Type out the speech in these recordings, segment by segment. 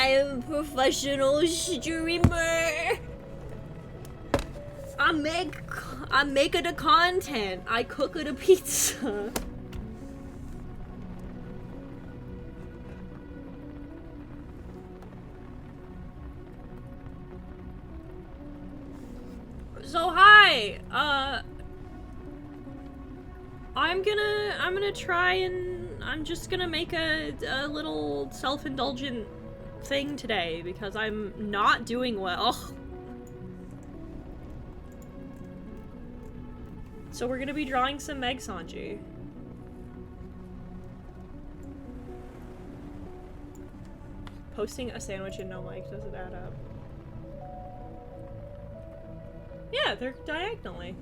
I'm a professional streamer. I make the content. I cook the pizza. So hi, I'm gonna try and I'm just gonna make a little self-indulgent thing today because I'm not doing well. So we're gonna be drawing some Meg Sanji. Posting a sandwich and no mic doesn't add up. Yeah, they're diagonally.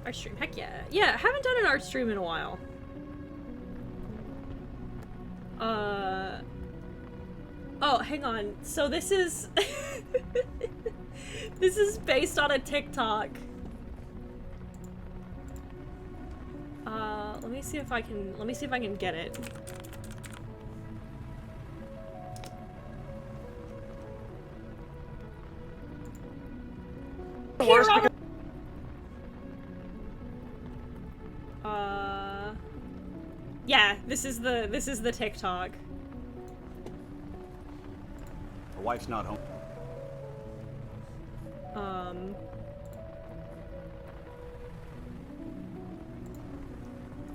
Art stream, heck yeah. Yeah, haven't done an art stream in a while. Oh, hang on. So this is... this is based on a TikTok. Let me see if I can get it. Yeah, this is the TikTok. My wife's not home.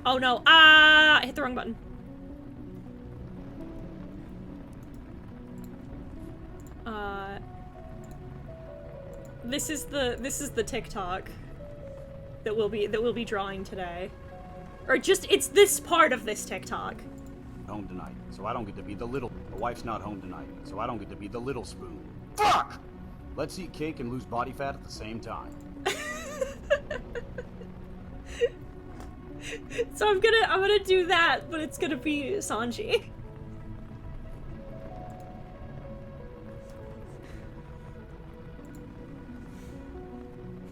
Oh no, I hit the wrong button. This is the TikTok that we'll be drawing today. Or just, it's this part of this TikTok. Home tonight, so I don't get to be the little. My wife's not home tonight, so I don't get to be the little spoon. Fuck! Let's eat cake and lose body fat at the same time. So I'm gonna do that, but it's gonna be Sanji.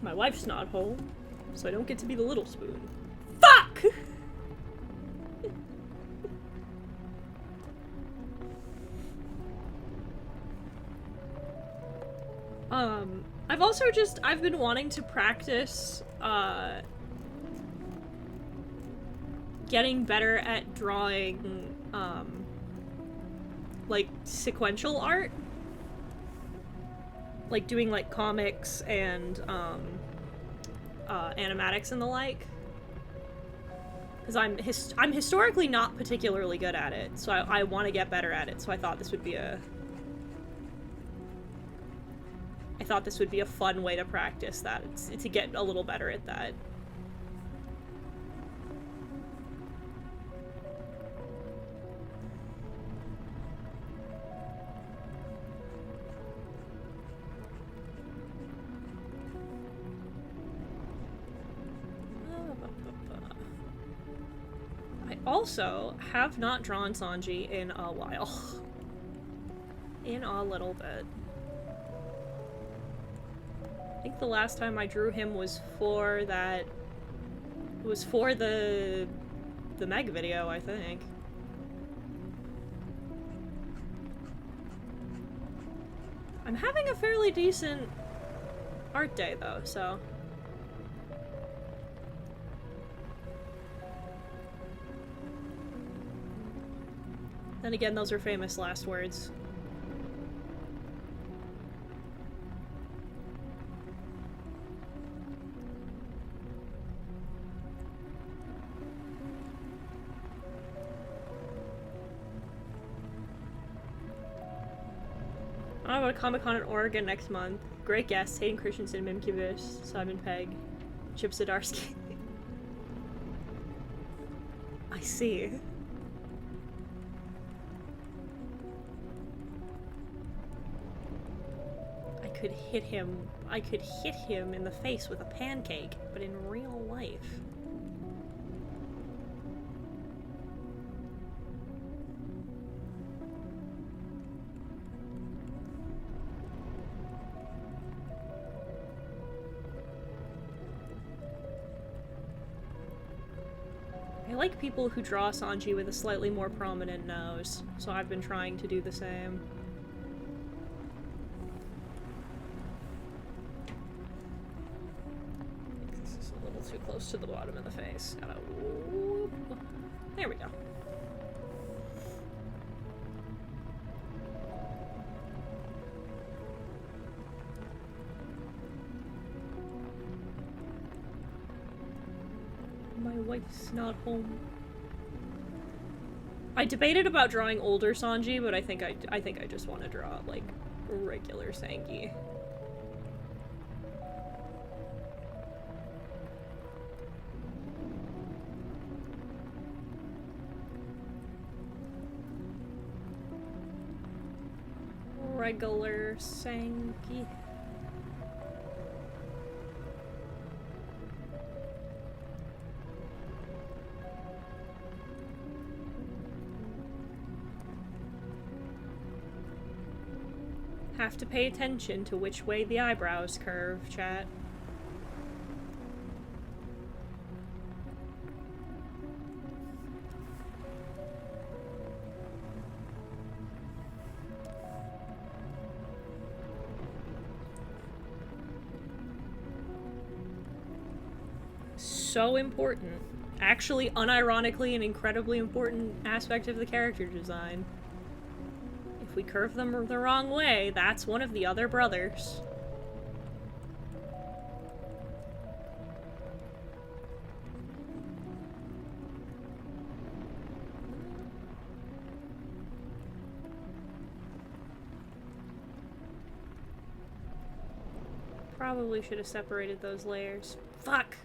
My wife's not home, so I don't get to be the little spoon. Fuck! I've been wanting to practice, getting better at drawing, like, sequential art. Like, doing, like, comics and, animatics and the like. Because I'm historically not particularly good at it, so I want to get better at it, so I thought this would be a... I thought this would be a fun way to practice that, to get a little better at that. I also have not drawn Sanji in a while. In a little bit. I think the last time I drew him was for that... It was for the Meg video, I think. I'm having a fairly decent art day, though, so... Then again, those are famous last words. I'm going to Comic-Con in Oregon next month. Great guests, Hayden Christensen, Mimkivich, Simon Pegg, Chip Zdarsky. I see. I could hit him in the face with a pancake, but in real life. like people who draw Sanji with a slightly more prominent nose, so I've been trying to do the same. This is a little too close to the bottom of the face. Gotta whoop. There we go. My wife's not home. I debated about drawing older Sanji, but I think I just want to draw like regular Sanji. Regular Sanji. Have to pay attention to which way the eyebrows curve, chat. So important. Actually, unironically, an incredibly important aspect of the character design. If we curve them the wrong way, that's one of the other brothers. Probably should have separated those layers. Fuck!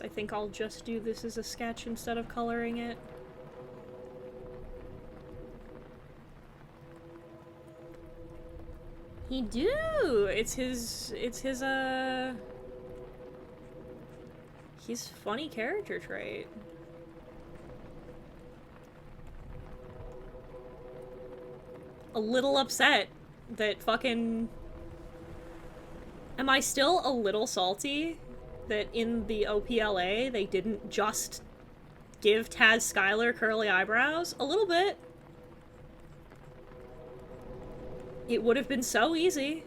I think I'll just do this as a sketch instead of coloring it. He do! It's his, his funny character trait. A little upset that fucking... Am I still a little salty that in the OPLA they didn't just give Taz Skylar curly eyebrows? A little bit. It would have been so easy.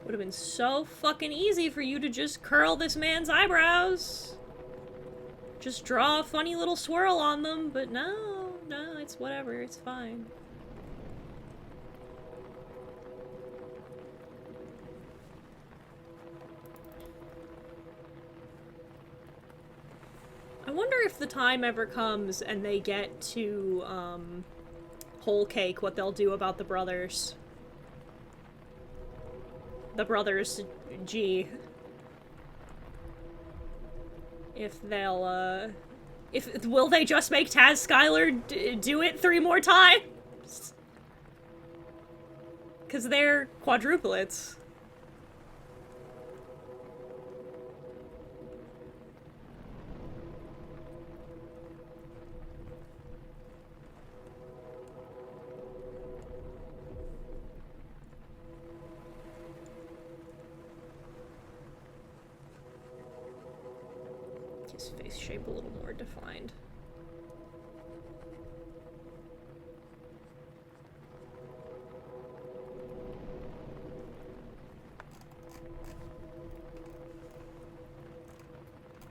Would have been so fucking easy for you to just curl this man's eyebrows. Just draw a funny little swirl on them, but no, it's whatever, it's fine. I wonder if the time ever comes and they get to, Whole Cake, what they'll do about the brothers. The brothers G. If they'll, will they just make Taz Skylar do it 3 more times? 'Cause they're quadruplets. His face shape a little more defined.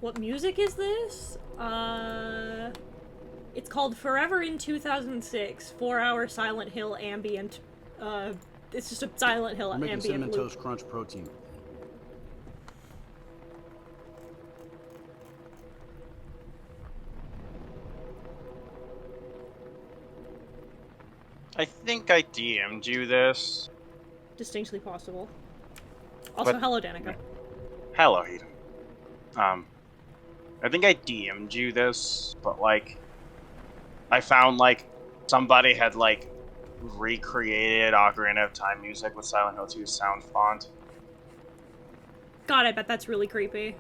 What music is this? It's called Forever in 2006, 4-hour Silent Hill ambient, it's just a Silent Hill We're making ambient Cinnamon loop. Toast Crunch protein. I think I DM'd you this. Distinctly possible. Also, But- hello, Danica. Hello, Hayden. I think I DM'd you this, but like, I found like somebody had like recreated Ocarina of Time music with Silent Hill 2's sound font. God, I bet that's really creepy.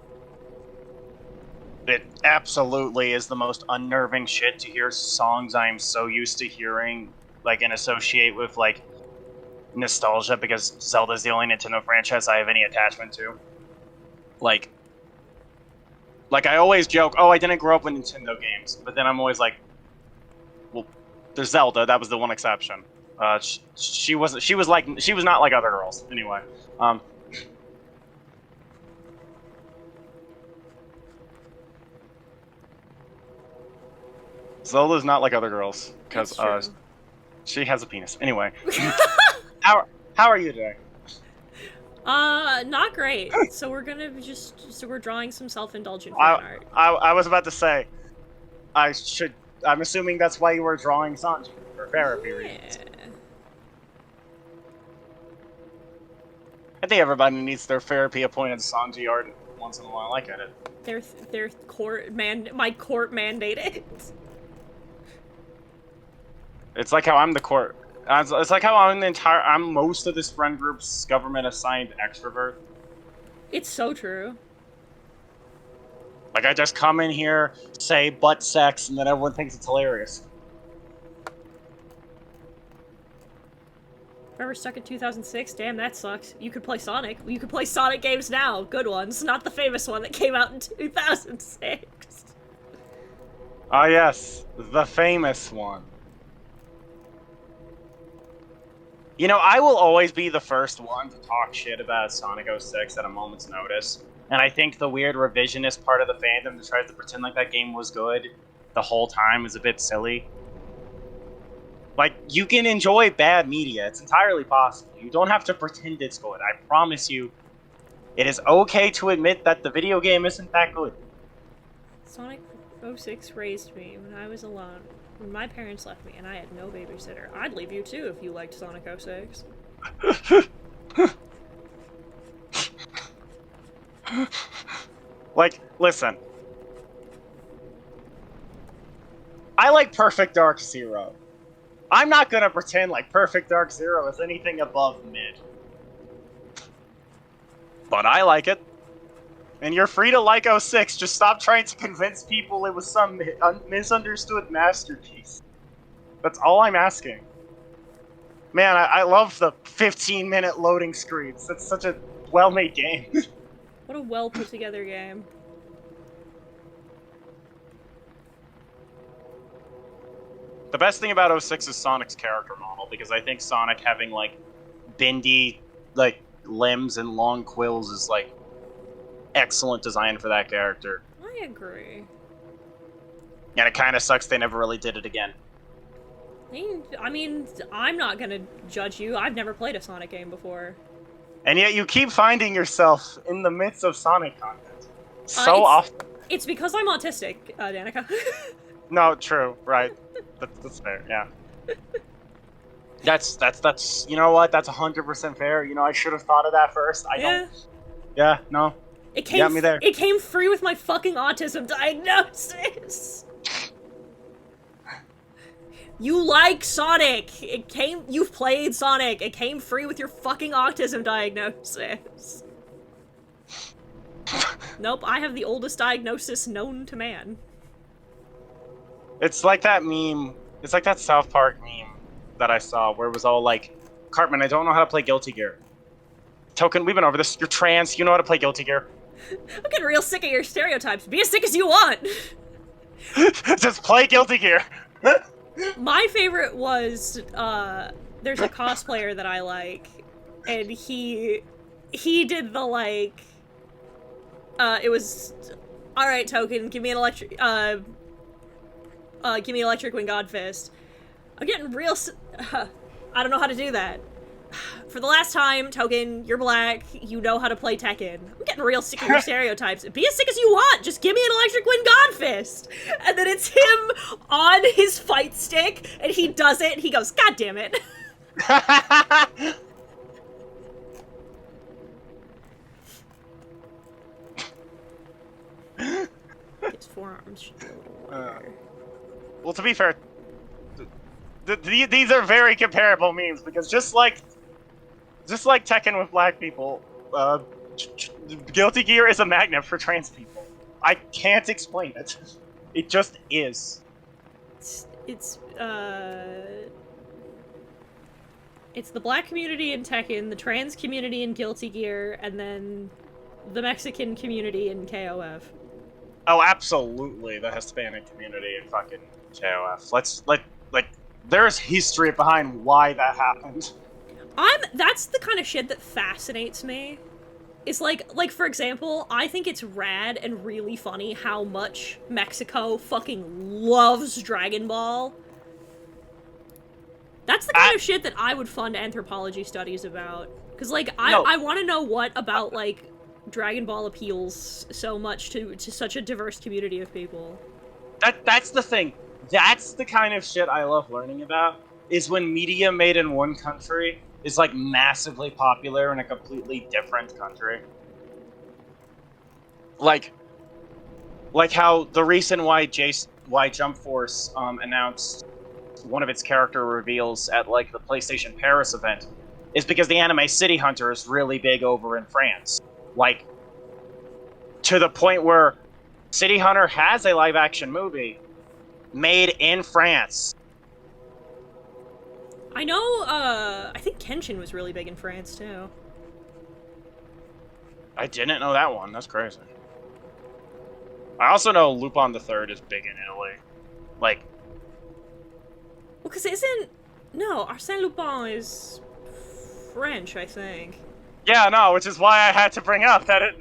It absolutely is the most unnerving shit to hear songs I'm so used to hearing like and associate with like nostalgia because Zelda's the only Nintendo franchise I have any attachment to. Like I always joke, oh, I didn't grow up with Nintendo games, but then I'm always like, well, there's Zelda. That was the one exception. She was not like other girls anyway. Zelda's not like other girls because she has a penis. Anyway, how are you today? Not great. So we're gonna we're drawing some self-indulgent fan art. I was about to say, I'm assuming that's why you were drawing Sanji for therapy reasons. I think everybody needs their therapy-appointed Sanji art once in a while. I get it. Their my court mandated. It's like how I'm the court. It's like how I'm most of this friend group's government-assigned extrovert. It's so true. Like, I just come in here, say butt sex, and then everyone thinks it's hilarious. Forever stuck in 2006? Damn, that sucks. You could play Sonic. You could play Sonic games now. Good ones. Not the famous one that came out in 2006. Ah, yes. The famous one. You know, I will always be the first one to talk shit about Sonic 06 at a moment's notice. And I think the weird revisionist part of the fandom that tries to pretend like that game was good the whole time is a bit silly. Like, you can enjoy bad media. It's entirely possible. You don't have to pretend it's good. I promise you, it is okay to admit that the video game isn't that good. Sonic 06 raised me when I was alone. When my parents left me and I had no babysitter. I'd leave you too if you liked Sonic 06. Like, listen. I like Perfect Dark Zero. I'm not gonna pretend like Perfect Dark Zero is anything above mid. But I like it. And you're free to like 06, just stop trying to convince people it was some misunderstood masterpiece. That's all I'm asking. Man, I love the 15-minute loading screens. It's such a well-made game. What a well put together game. The best thing about 06 is Sonic's character model, because I think Sonic having, like, bendy, like, limbs and long quills is, like, excellent design for that character. I agree. And it kind of sucks they never really did it again. I mean, I'm not gonna judge you. I've never played a Sonic game before. And yet you keep finding yourself in the midst of Sonic content. So often. It's because I'm autistic, Danica. No, true, right. That's fair, yeah. That's, you know what? That's 100% fair. You know, I should have thought of that first. I don't. Yeah, no. It came, you got me there. It came free with my fucking autism diagnosis. You like Sonic. You've played Sonic. It came free with your fucking autism diagnosis. Nope, I have the oldest diagnosis known to man. It's like that meme. It's like that South Park meme that I saw where it was all like, Cartman, I don't know how to play Guilty Gear. Token, we've been over this. You're trans. You know how to play Guilty Gear. I'm getting real sick of your stereotypes. Be as sick as you want. Just play Guilty Gear. My favorite was, there's a cosplayer that I like, and he did the, like, it was, alright, Token, give me an electric Wing God Fist. I'm getting real I don't know how to do that. For the last time, Token, you're black, you know how to play Tekken. I'm getting real sick of your stereotypes. Be as sick as you want, just give me an Electric Wind God Fist! And then it's him on his fight stick, and he does it, and he goes, God damn it. His forearms should be a little longer. Well, to be fair, these are very comparable memes, because just like Tekken with black people, Guilty Gear is a magnet for trans people. I can't explain it. It just is. It's It's the black community in Tekken, the trans community in Guilty Gear, and then the Mexican community in KOF. Oh, absolutely, the Hispanic community in fucking KOF. Like, there's history behind why that happened. That's the kind of shit that fascinates me. It's like for example, I think it's rad and really funny how much Mexico fucking loves Dragon Ball. That's the kind of shit that I would fund anthropology studies about. Cause like, I want to know what about like Dragon Ball appeals so much to such a diverse community of people. That's the thing. That's the kind of shit I love learning about, is when media made in one country is like massively popular in a completely different country. Like how the reason why Jump Force announced one of its character reveals at like the PlayStation Paris event is because the anime City Hunter is really big over in France. Like, to the point where City Hunter has a live action movie made in France. I know, I think Kenshin was really big in France, too. I didn't know that one. That's crazy. I also know Lupin the Third is big in Italy. Like... Well, because No, Arsène Lupin is French, I think. Yeah, no, which is why I had to bring up that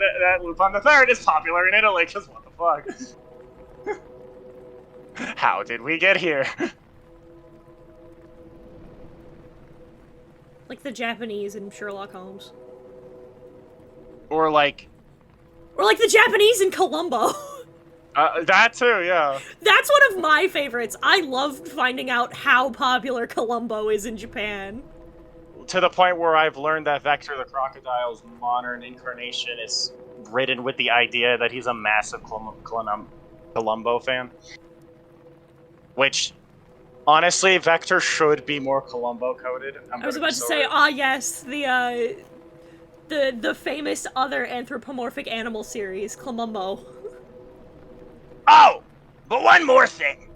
Lupin the Third is popular in Italy, because what the fuck? How did we get here? Like the Japanese in Sherlock Holmes. Or like the Japanese in Columbo. That too, yeah. That's one of my favorites. I loved finding out how popular Columbo is in Japan. To the point where I've learned that Vector the Crocodile's modern incarnation is ridden with the idea that he's a massive Columbo fan. Which, honestly, Vector should be more Columbo coded. I was about to say, yes, the famous other anthropomorphic animal series, Columbo. Oh! But one more thing!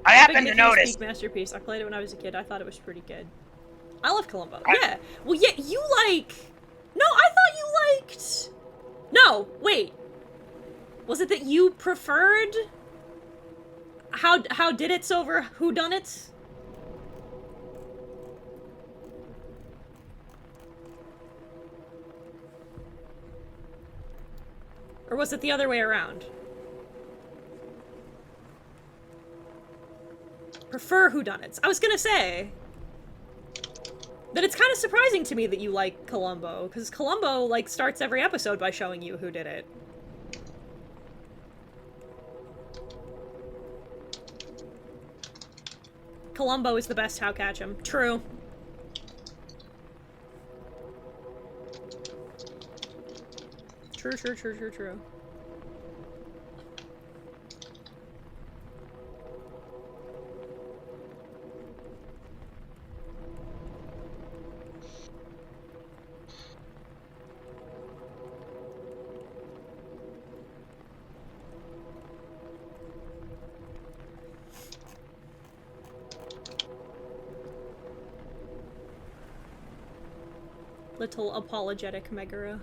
I happen to notice... Masterpiece. I played it when I was a kid. I thought it was pretty good. I love Columbo. Yeah. Well, yeah, you like... No, I thought you liked... No, wait. Was it that you preferred... How did it's over Whodunit? Or was it the other way around? Prefer whodunits. I was gonna say that it's kind of surprising to me that you like Columbo, because Columbo, like, starts every episode by showing you who did it. Columbo is the best How Catch 'em. True. True. Little apologetic Megara.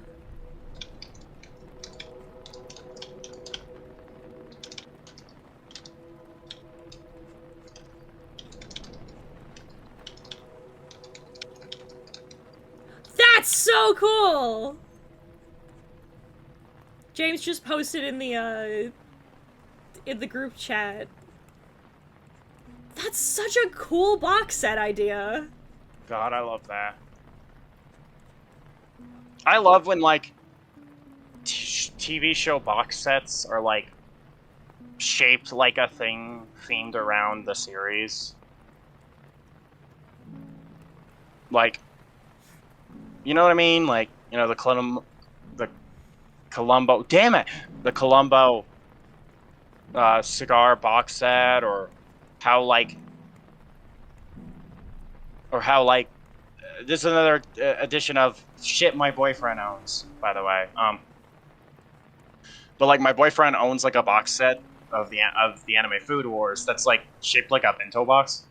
That's so cool! James just posted in the group chat. That's such a cool box set idea. God, I love that. I love when, like, TV show box sets are, like, shaped like a thing themed around the series. Like, you know what I mean? Like, you know, the Columbo, damn it! The Columbo cigar box set, or how, like, this is another edition of shit my boyfriend owns, by the way. But, like, my boyfriend owns, like, a box set the anime Food Wars that's like shaped like a bento box.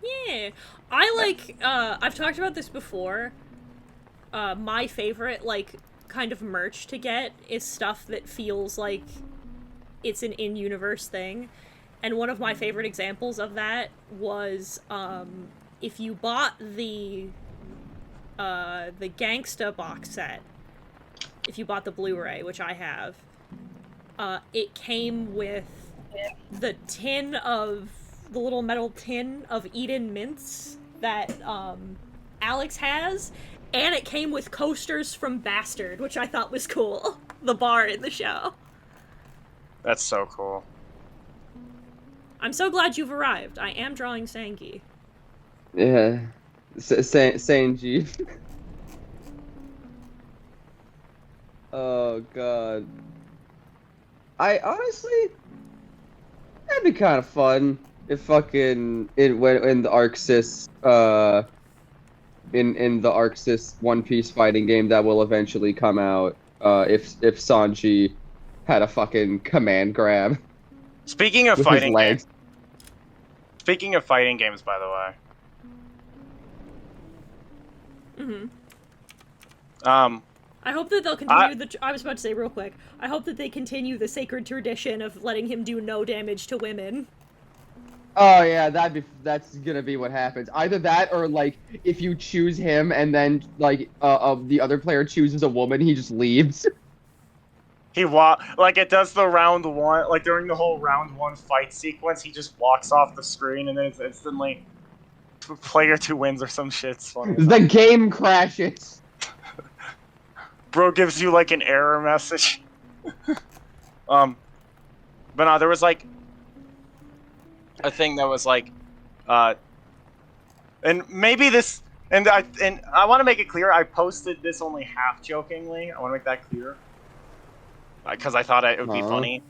Yeah. I like, I've talked about this before. My favorite, like, kind of merch to get is stuff that feels like it's an in-universe thing. And one of my favorite examples of that was, if you bought the Gangsta box set, if you bought the Blu-ray, which I have, it came with the little metal tin of Eden mints that, Alex has, and it came with coasters from Bastard, which I thought was cool. The bar in the show. That's so cool. I'm so glad you've arrived. I am drawing Sangi. Yeah. Sanji. Oh, God. I honestly... That'd be kind of fun if fucking... in the Arxis, in the Arxis One Piece fighting game that will eventually come out, if Sanji had a fucking command grab. Speaking of with fighting his legs. games, speaking of fighting games, by the way, I hope that they'll continue I was about to say real quick, I hope that they continue the sacred tradition of letting him do no damage to women. Oh yeah, that's gonna be what happens. Either that, or like if you choose him and then like the other player chooses a woman, he just leaves. like it does the round one, like during the whole round one fight sequence, he just walks off the screen and then it's instantly player 2 wins or some shit. It's funny. The game crashes. Bro gives you like an error message. But no, there was like a thing that was like, and maybe this, and I want to make it clear, I posted this only half jokingly. I want to make that clear because I thought it would be funny.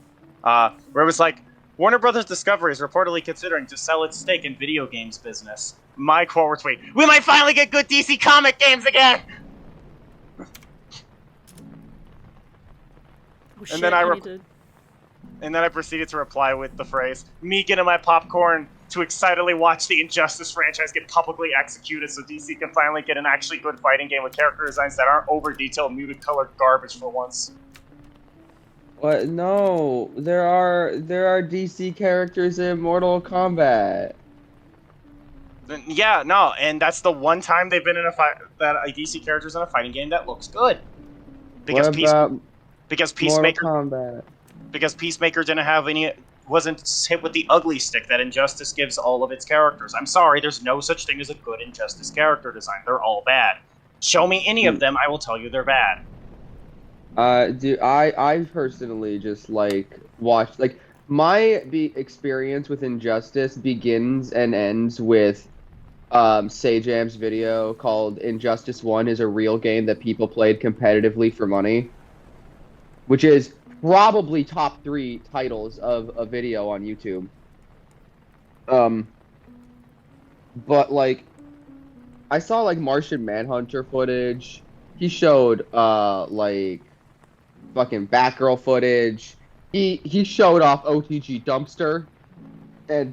Where it was like, Warner Brothers Discovery is reportedly considering to sell its stake in video games business. My quote retweet: "We might finally get good DC comic games again." Oh, And then and then I proceeded to reply with the phrase, "Me getting my popcorn to excitedly watch the Injustice franchise get publicly executed so DC can finally get an actually good fighting game with character designs that aren't over-detailed, muted-colored garbage for once." What? No, there are DC characters in Mortal Kombat. Yeah, no, and that's the one time they've been in that a DC character's in a fighting game that looks good. Because What about Peacemaker Mortal Kombat? Because Peacemaker wasn't hit with the ugly stick that Injustice gives all of its characters. I'm sorry, there's no such thing as a good Injustice character design. They're all bad. Show me any of them, I will tell you they're bad. I personally just like watch, like, my experience with Injustice begins and ends with Sajam's video called Injustice 1 is a real game that people played competitively for money, which is probably top 3 titles of a video on YouTube. But like, I saw like Martian Manhunter footage. He showed like fucking Batgirl footage. He showed off OTG Dumpster and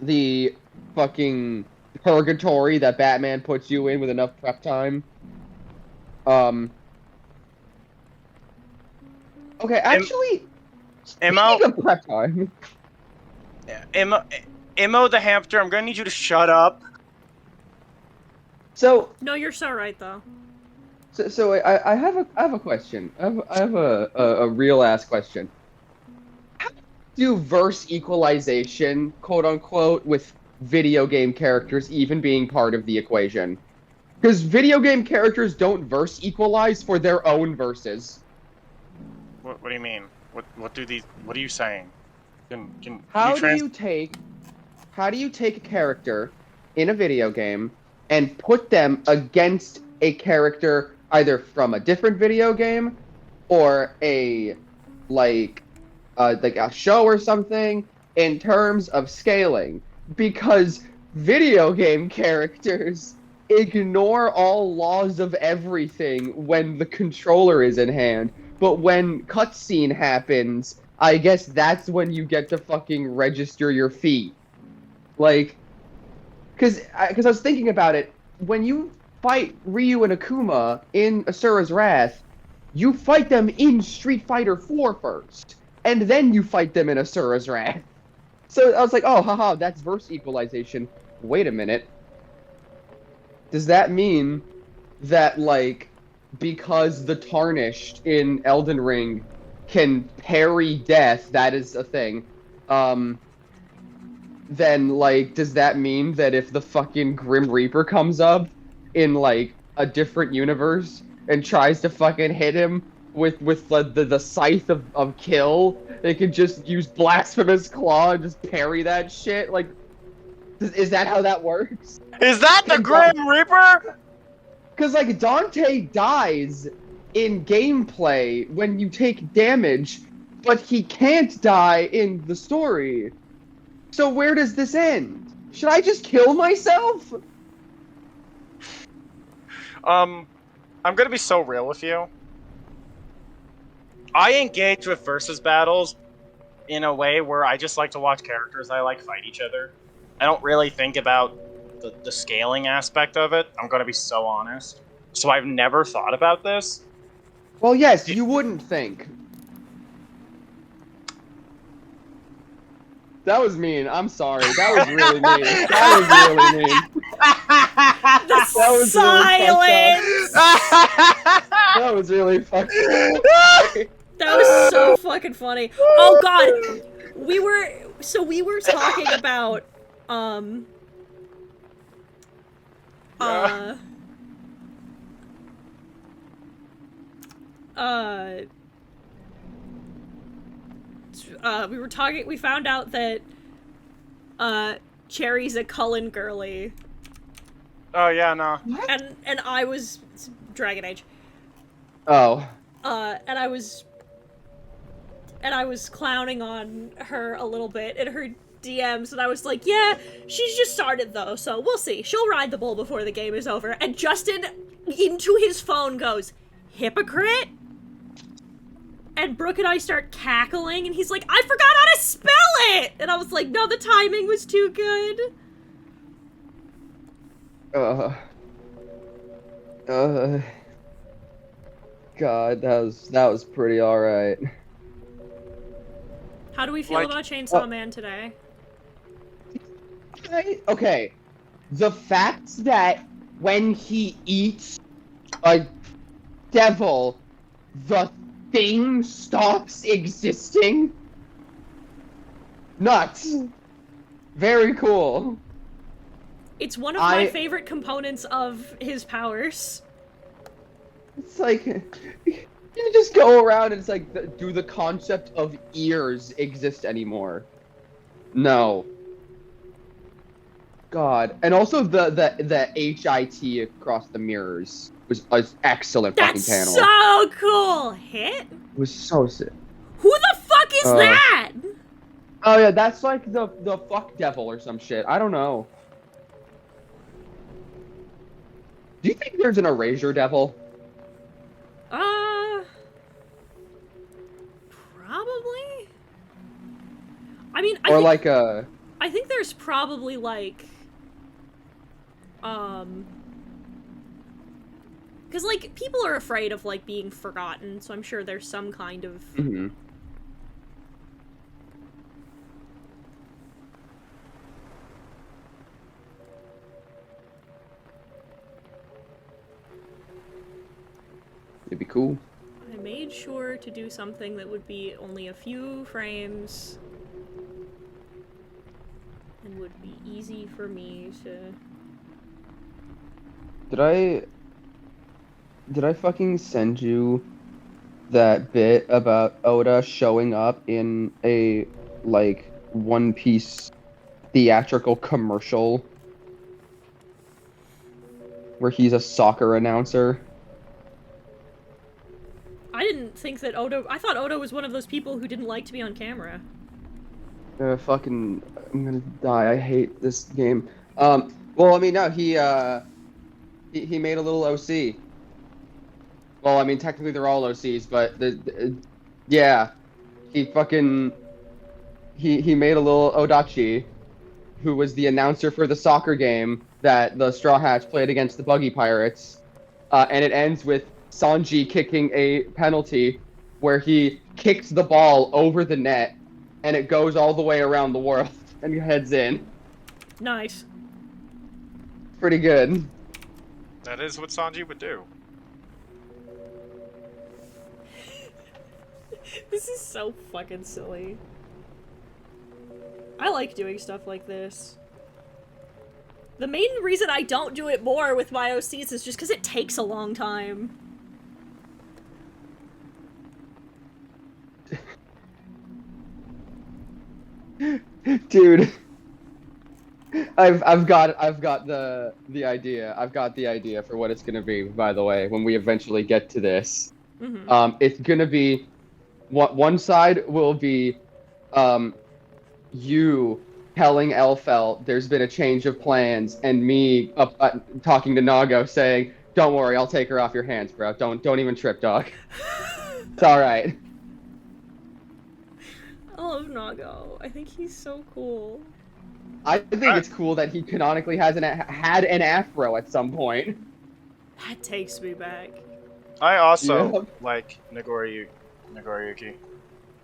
the fucking purgatory that Batman puts you in with enough prep time. Okay, actually, Imo, speaking of prep time. Imo the hamster, I'm gonna need you to shut up. So No, you're so right, though. So I have a question. I have a real ass question. How do verse equalization, quote unquote, with video game characters even being part of the equation? Because video game characters don't verse equalize for their own verses. What do you mean? What are you saying? How do you take a character in a video game and put them against a character either from a different video game or a show or something in terms of scaling? Because video game characters ignore all laws of everything when the controller is in hand, but when cutscene happens, I guess that's when you get to fucking register your feet. Like, because I was thinking about it, when you fight Ryu and Akuma in Asura's Wrath, you fight them in Street Fighter 4 first, and then you fight them in Asura's Wrath. So I was like, oh, haha, that's verse equalization. Wait a minute. Does that mean that, like, because the Tarnished in Elden Ring can parry death, that is a thing, then, like, does that mean that if the fucking Grim Reaper comes up in, like, a different universe and tries to fucking hit him with the scythe of kill, they could just use Blasphemous Claw and just parry that shit? Like, is that how that works? Is that the Grim Reaper? Because, like, Dante dies in gameplay when you take damage, but he can't die in the story. So where does this end? Should I just kill myself? I'm gonna be so real with you. I engage with versus battles in a way where I just like to watch characters I like fight each other. I don't really think about the scaling aspect of it. I'm gonna be so honest. So I've never thought about this. Well, yes, you wouldn't think. That was mean. I'm sorry. That was really mean. That was really mean. The That was silence! That was really fucked up. That was so fucking funny. Oh god! We were talking about we found out that Cherry's a Cullen girly. Oh yeah, no. And I was Dragon Age. Oh. And I was clowning on her a little bit in her DMs, and I was like, yeah, she's just started though, so we'll see. She'll ride the bull before the game is over. And Justin, into his phone, goes, hypocrite? And Brooke and I start cackling, and he's like, I forgot how to spell it! And I was like, no, the timing was too good. God, that was pretty alright. How do we feel about Chainsaw Man today? Okay, the fact that when he eats a devil, the thing stops existing? Nuts. Very cool. It's one of my favorite components of his powers. It's like, you just go around and it's like, do the concept of ears exist anymore? No. God. And also the HIT across the mirrors was an excellent fucking panel. That's so cool! Hit? It was so sick. Who the fuck is that? Oh yeah, that's like the fuck devil or some shit. I don't know. Do you think there's an erasure devil? Probably. I mean, I think there's probably like, because like people are afraid of like being forgotten, so I'm sure there's some kind of. Mm-hmm. It'd be cool. I made sure to do something that would be only a few frames and would be easy for me to... Did I fucking send you that bit about Oda showing up in a, like, One Piece theatrical commercial where he's a soccer announcer? I didn't think that I thought Oda was one of those people who didn't like to be on camera. I'm gonna die. I hate this game. Well, I mean, no, he made a little OC. Well, I mean, technically they're all OCs, but yeah, he fucking he made a little Odachi, who was the announcer for the soccer game that the Straw Hats played against the Buggy Pirates, and it ends with Sanji kicking a penalty where he kicks the ball over the net, and it goes all the way around the world and heads in. Nice. Pretty good. That is what Sanji would do. This is so fucking silly. I like doing stuff like this. The main reason I don't do it more with my OCs is just because it takes a long time. Dude, I've got the idea. I've got the idea for what it's gonna be. By the way, when we eventually get to this, it's gonna be one side will be you telling Elfelt there's been a change of plans, and me talking to Nago saying, "Don't worry, I'll take her off your hands, bro. Don't even trip, dog. It's all right." I love Nago. I think he's so cool. I think it's cool that he canonically had an afro at some point. That takes me back. I also Yeah. like Nagoriyuki.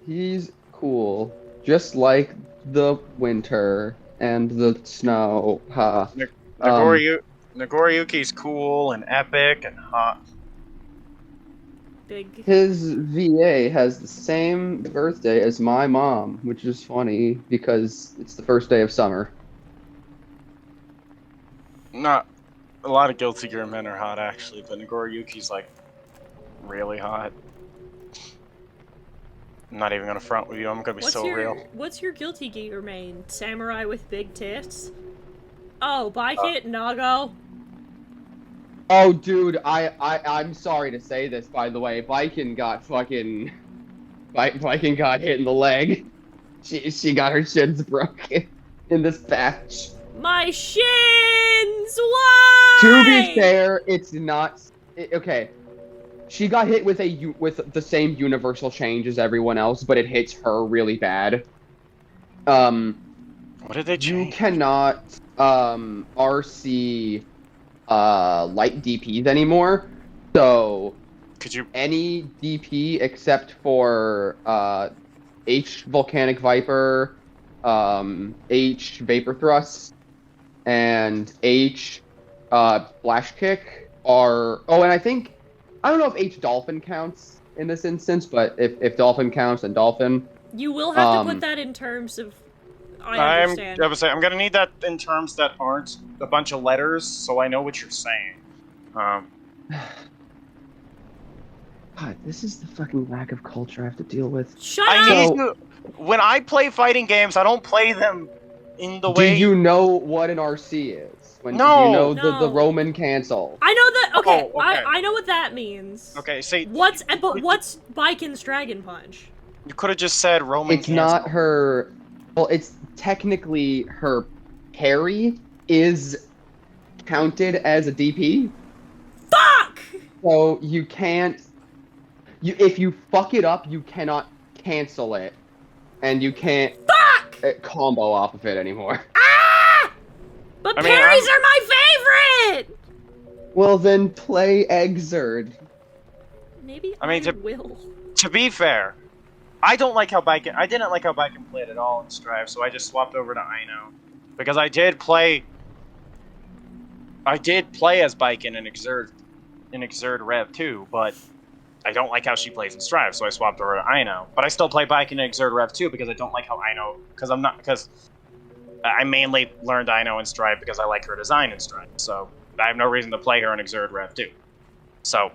He's cool, just like the winter and the snow. Ha. Nagoriyuki's cool and epic and hot. Big. His VA has the same birthday as my mom, which is funny because it's the first day of summer. Not a lot of Guilty Gear men are hot actually, but Nagoriyuki's like really hot. I'm not even gonna front with you. I'm gonna be so real. What's your Guilty Gear main? Samurai with big tits? Oh, Bike It, Nago. Oh, dude, I'm sorry to say this, by the way. Viking got fucking... Viking got hit in the leg. She got her shins broken in this patch. My shins! Why? To be fair, it's not... okay. She got hit with the same universal change as everyone else, but it hits her really bad. What did they change? You cannot, RC... light DPs anymore, so Could you? any DP except for H Volcanic Viper, H Vapor Thrust, and H Flash Kick are... oh, and I don't know if H Dolphin counts in this instance, but if Dolphin counts, then Dolphin. You will have to put that in terms of... I understand. I'm gonna need that in terms that aren't a bunch of letters, so I know what you're saying. God, this is the fucking lack of culture I have to deal with. Shut I up! need to. When I play fighting games, I don't play them in the way. Do you know what an RC is? When No! you know No. the Roman cancel. I know that. Okay, Oh, okay. I know what that means. Okay, see, What's Bikin's Dragon Punch? you could have just said Roman. It's not cancel. her. Well, it's technically her parry is counted as a DP, Fuck! so you can't. If you fuck it up, you cannot cancel it, and you can't combo off of it anymore. Ah! But I mean, parries are my favorite. Well, then play Exerd. Maybe I mean, will. To be fair, I didn't like how Biken played at all in Strive, so I just swapped over to Ino. Because I did play as Biken in Exerd Rev 2, but I don't like how she plays in Strive, so I swapped over to Ino. But I still play Biken in Exerd Rev 2 because I don't like how Ino, because I mainly learned Ino in Strive because I like her design in Strive, so I have no reason to play her in Exerd Rev 2. So,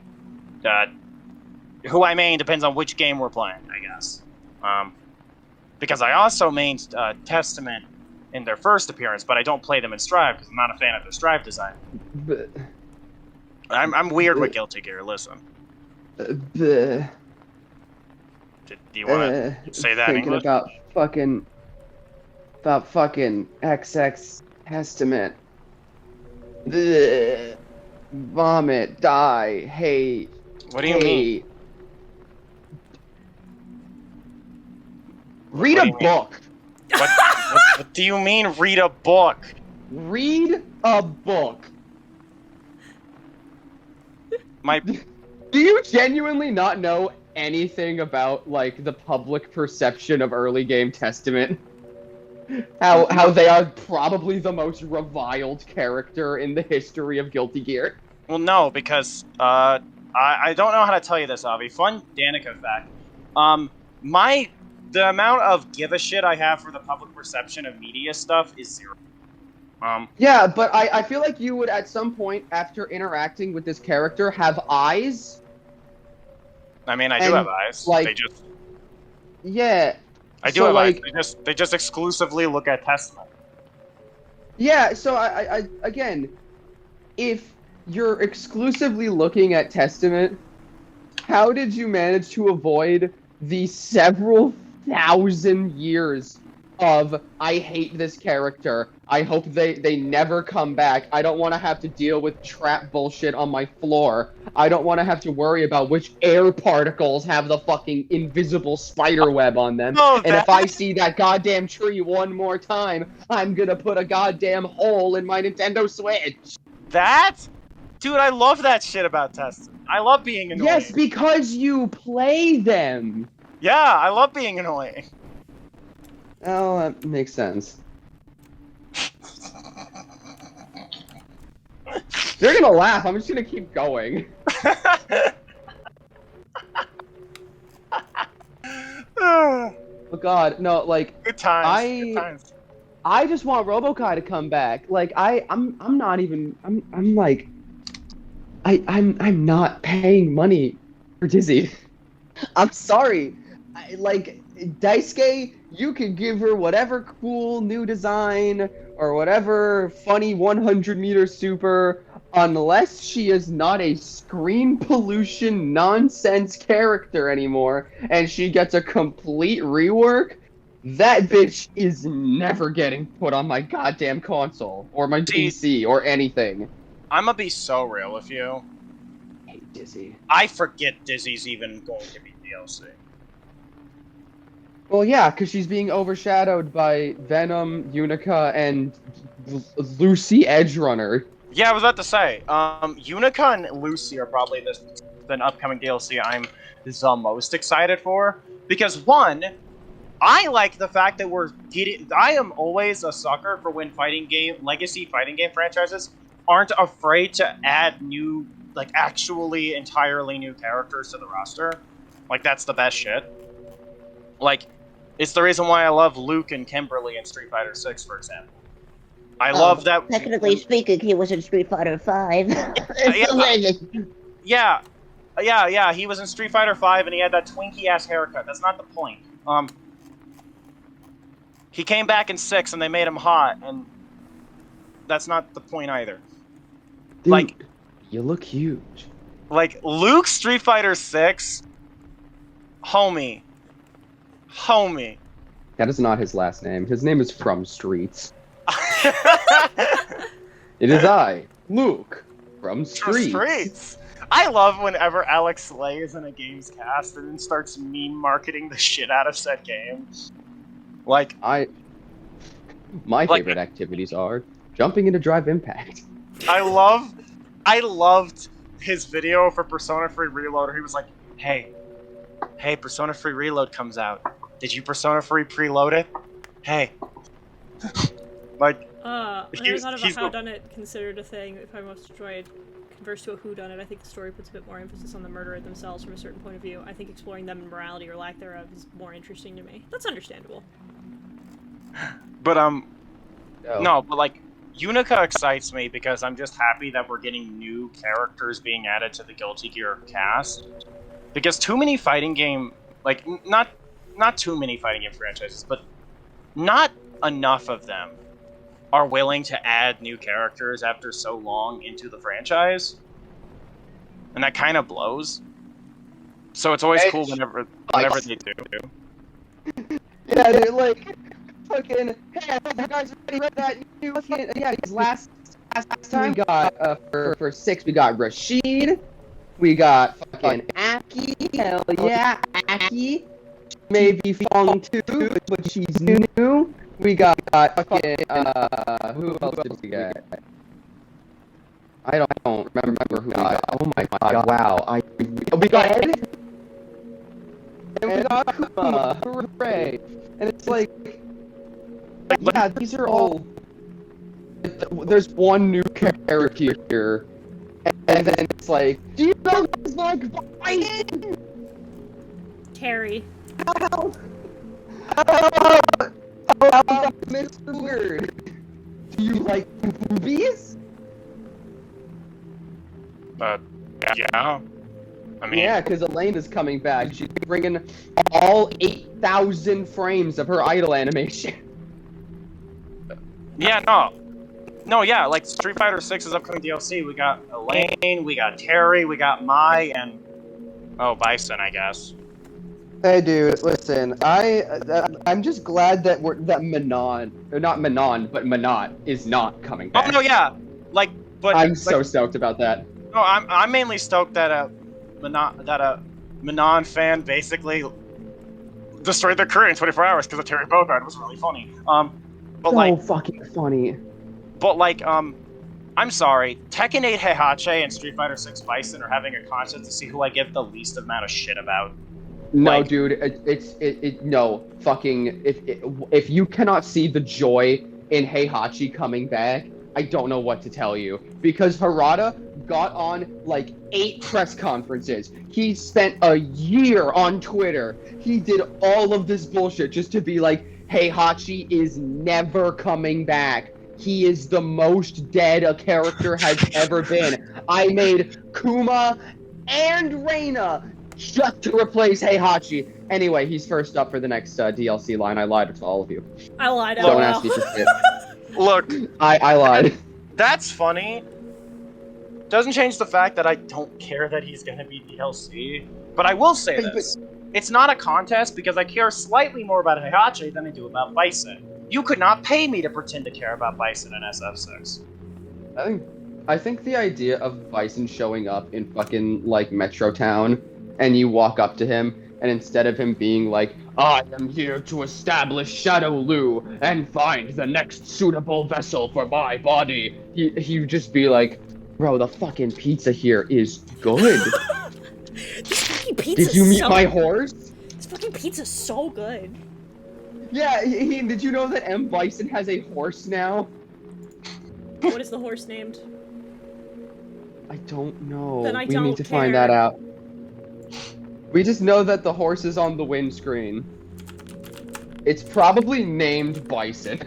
who I main depends on which game we're playing, I guess. Because I also mained Testament in their first appearance, but I don't play them in Strive because I'm not a fan of their Strive design. But, I'm weird with Guilty Gear, listen. Do you want to say that in thinking English? about fucking XX Testament. Bleh. Vomit, die, hate. What do you mean? Read What a do you mean? book. What do you mean, read a book? Read a book. My Do you genuinely not know anything about, like, the public perception of early game Testament? How they are probably the most reviled character in the history of Guilty Gear. well, no, because I don't know how to tell you this, Avi. Fun Danica fact. The amount of give a shit I have for the public perception of media stuff is 0. Yeah, but I feel like you would at some point after interacting with this character have eyes. I mean, I do And, have eyes. like- They just Yeah. I do so, have like, eyes. They just exclusively look at Testament. Yeah, so I again, if you're exclusively looking at Testament, how did you manage to avoid the several thousand years of I hate this character, I hope they never come back, I don't want to have to deal with trap bullshit on my floor, I don't want to have to worry about which air particles have the fucking invisible spider web on them, No, and if I see that goddamn tree one more time, I'm gonna put a goddamn hole in my Nintendo Switch. That? Dude, I love that shit about Testament. I love being annoying. Yes, because you play them. Yeah, I love being annoying. Oh, that makes sense. They're gonna laugh. I'm just gonna keep going. Oh God, no! Like, Good times. Good times. I just want Robokai to come back. Like, I'm not even. I'm like, I'm not paying money for Dizzy. I'm sorry. Like, Daisuke, you can give her whatever cool new design or whatever funny 100-meter super, unless she is not a screen pollution nonsense character anymore, and she gets a complete rework, that bitch is never getting put on my goddamn console, or my PC, or anything. I'm gonna be so real with you. I hate Dizzy. I forget Dizzy's even going to be DLC. Well, yeah, because she's being overshadowed by Venom, Unica, and Lucy Edgerunner. Yeah, I was about to say, Unica and Lucy are probably the upcoming DLC I'm the most excited for. Because, one, I like the fact that I am always a sucker for when legacy fighting game franchises aren't afraid to add new, like, actually entirely new characters to the roster. Like, that's the best shit. Like, it's the reason why I love Luke and Kimberly in Street Fighter 6, for example. I love that. Technically speaking, he was in Street Fighter 5. Yeah, he was in Street Fighter 5 and he had that Twinkie-ass haircut. That's not the point. He came back in 6 and they made him hot, and that's not the point either. Dude, Like, you look huge. Like, Luke Street Fighter 6, homie. That is not his last name. His name is From Streets. It is I, Luke, from Streets. I love whenever Alex Slay is in a game's cast and then starts meme marketing the shit out of said game. Like, My favorite activities are jumping into Drive Impact. I loved his video for Persona 3 Reload where he was like, hey, Persona 3 Reload comes out. Did you Persona 3 preload it? Hey. Like, I never thought of a howdunit considered a thing if I most enjoyed converse to a whodunit. I think the story puts a bit more emphasis on the murderer themselves from a certain point of view. I think exploring them and morality or lack thereof is more interesting to me. That's understandable. but Oh. no, but like, Unica excites me because I'm just happy that we're getting new characters being added to the Guilty Gear cast. Because too many fighting game, like, not too many fighting game franchises, but not enough of them are willing to add new characters after so long into the franchise. And that kind of blows. So it's always cool whenever they do. Yeah, they're like, fucking, hey, I hope you guys already read that new fucking, yeah, because last time we got, for 6, we got Rashid, we got fucking Aki, hell yeah, Aki, maybe Fong too, but she's new. We got fucking who else did we get? I don't remember who we got. Oh my god! Wow! We got Ed, and we got Kuma. Hooray! And it's like, yeah, these are all. There's one new character here, and then it's like, do you know this like Bison? Terry. Oh, Mr. Weird. Do you like movies? Yeah. I mean, Yeah, because Elena's coming back. She's bringing all 8,000 frames of her idol animation. yeah, no, yeah. Like Street Fighter 6's upcoming DLC, we got Elaine, we got Terry, we got Mai, and Bison, I guess. Hey, dude, listen. I'm just glad that Manon, or not Manon, but Manat is not coming back. Oh no, yeah. I'm so stoked about that. No, I'm mainly stoked that a Manon fan basically destroyed their career in 24 hours because of Terry Bogard. It was really funny. But fucking funny. I'm sorry. Tekken 8 Heihachi and Street Fighter 6 Bison are having a contest to see who I give the least amount of shit about. No, dude, no, fucking, if you cannot see the joy in Heihachi coming back, I don't know what to tell you. Because Harada got on, like, 8 press conferences. He spent a year on Twitter. He did all of this bullshit just to be like, Heihachi is never coming back. He is the most dead a character has ever been. I made Kuma and Reina just to replace Heihachi. Anyway, he's first up for the next DLC line. I lied to all of you. I lied out Don't loud. ask me for shit. Look, I lied. that's funny. Doesn't change the fact that I don't care that he's gonna be DLC. But I will say this. It's not a contest because I care slightly more about Heihachi than I do about Bison. You could not pay me to pretend to care about Bison in SF6. I think the idea of Bison showing up in fucking, like, Metro Town, and you walk up to him, and instead of him being like, I am here to establish Shadow Lu and find the next suitable vessel for my body, he would just be like, bro, the fucking pizza here is good. This fucking pizza. Did you meet my horse? This fucking pizza's so good. Yeah, did you know that M. Bison has a horse now? What is the horse named? I don't know. Then I we don't need to find care. that out. We just know that the horse is on the windscreen. It's probably named Bison.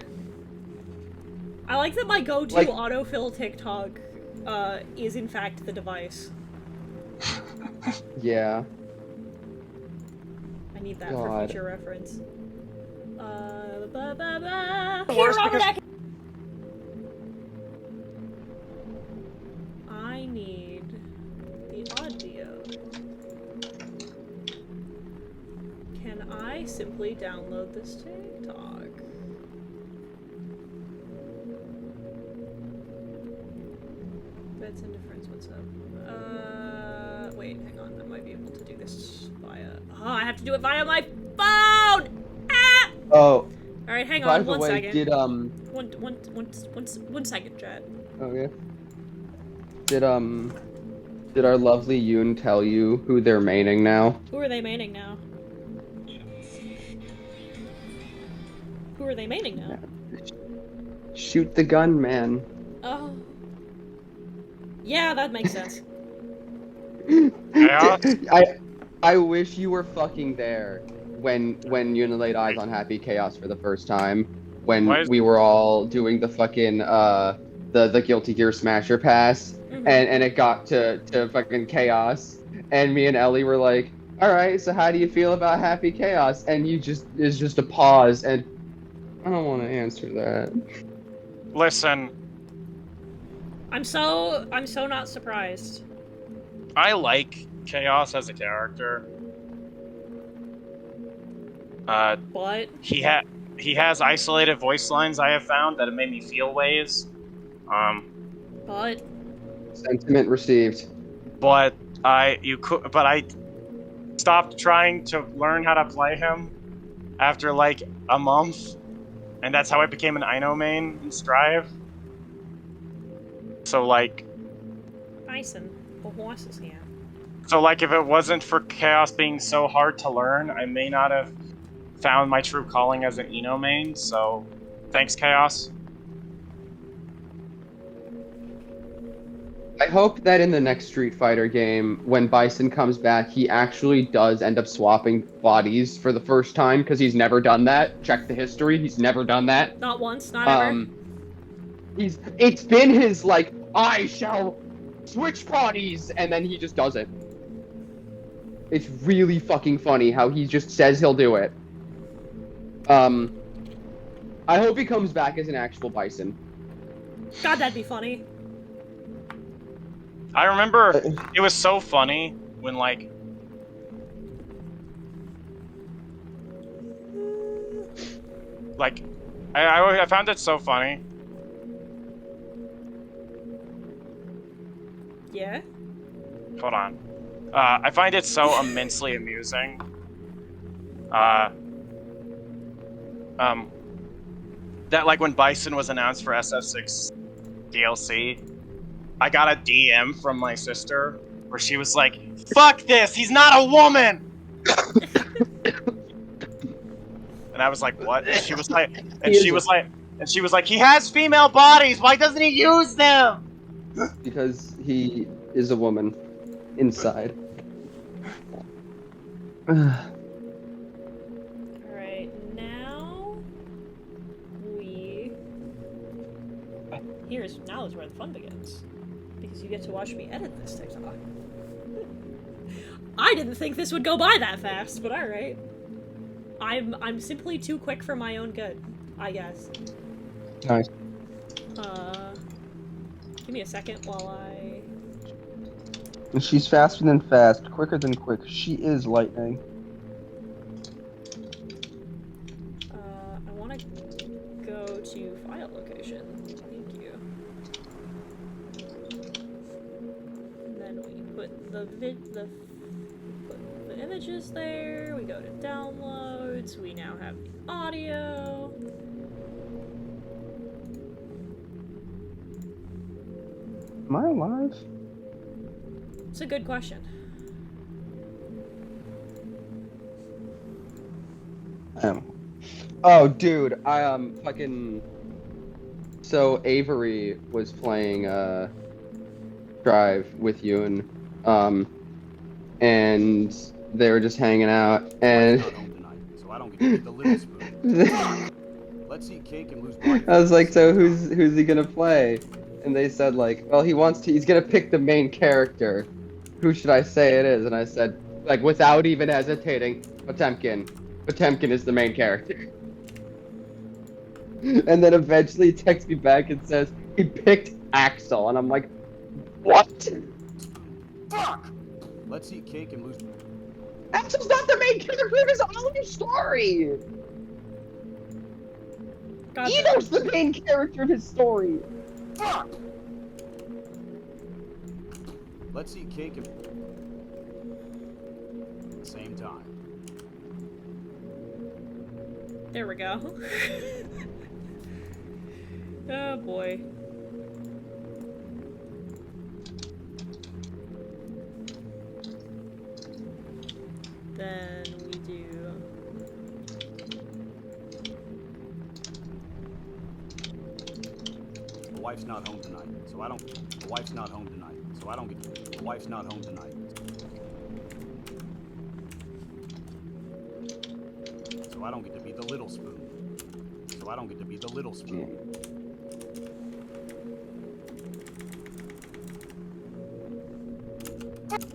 I like that my go-to Like- autofill TikTok is in fact the device. Yeah. I need that God. for future reference. Worse Here, Robert because- Atkins. I need the audio. Can I simply download this TikTok? Beds and difference, what's up? Wait, hang on, I might be able to do this via... Oh, I have to do it via my phone! Ah! Oh, Alright, hang by on, the one way, second. did One second, chat. okay. Did our lovely Yoon tell you who they're maining now? Who are they maining now? Who are they maining now? Shoot the gun, man. Oh. Yeah, that makes sense. Yeah? I wish you were fucking there when Yoon laid eyes on Happy Chaos for the first time. When Why is- we were all doing the fucking the Guilty Gear Smasher pass, Mhm. and it got to fucking Chaos, and me and Ellie were like, all right, so how do you feel about Happy Chaos? And it's just a pause, and I don't want to answer that. Listen, I'm so not surprised. I like Chaos as a character. But He has isolated voice lines I have found that have made me feel ways. but Sentiment received. But stopped trying to learn how to play him after like a month, and that's how I became an Ino main in Strive. So like, Bison, the horse is here. if it wasn't for Chaos being so hard to learn, I may not have found my true calling as an Ino main. So, thanks, Chaos. I hope that in the next Street Fighter game, when Bison comes back, he actually does end up swapping bodies for the first time, because he's never done that. Check the history, he's never done that. Not once, not ever. It's been his, like, I shall switch bodies, and then he just does it. It's really fucking funny how he just says he'll do it. I hope he comes back as an actual Bison. God, that'd be funny. I remember it was so funny when like I found it so funny. Yeah? Hold on. I find it so immensely amusing. That like when Bison was announced for SF6 DLC, I got a DM from my sister where she was like, "Fuck this! He's not a woman!" And I was like, "What?" And she was like, "He has female bodies. Why doesn't he use them?" Because he is a woman inside. Alright, now now is where the fun begins. Because you get to watch me edit this TikTok. I didn't think this would go by that fast, but alright. I'm simply too quick for my own good, I guess. Nice. Give me a second while I... She's faster than fast, quicker than quick. She is lightning. I want to go to file location. Thank you. And then we put the images there. We go to downloads. We now have the audio. Am I alive? It's a good question. Oh, dude, I fucking. So Avery was playing Drive with you, and they were just hanging out, and Not home tonight, so I don't get to eat the little spoon. Let's eat cake and lose body. I was like, so who's he gonna play? And they said like, well, he's gonna pick the main character. Who should I say it is? And I said, like, without even hesitating, Potemkin. Potemkin is the main character. And then eventually he texts me back and says, he picked Axel. And I'm like, what? Fuck! Let's eat cake and lose. Axel's not the main character of his own story! God, Eno's the main character of his story! Fuck! Let's eat cake and... at the same time. there we go. Oh boy. Then we do... The wife's not home tonight, so I don't... The wife's not home tonight, so I don't get... The wife's not home tonight. So I don't get to be the little spoon. So I don't get to be the little spoon. Fuck!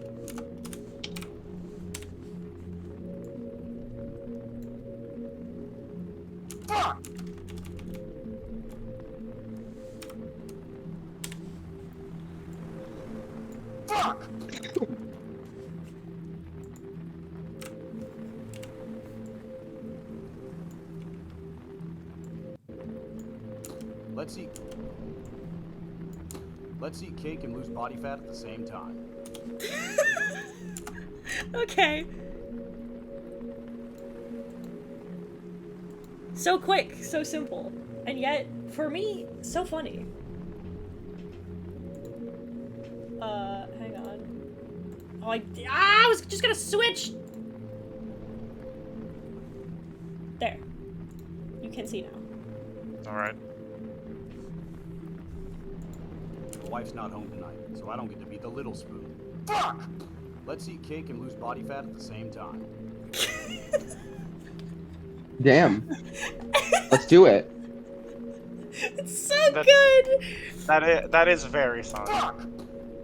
Fuck! Let's eat cake and lose body fat at the same time. Okay. So quick, so simple, and yet, for me, so funny. Hang on. Oh, I was just gonna switch! There. You can see now. Alright. The wife's not home tonight, so I don't get to be the little spoon. Fuck! Let's eat cake and lose body fat at the same time. Damn. Let's do it. It's so That- good! That is very fun. Fuck!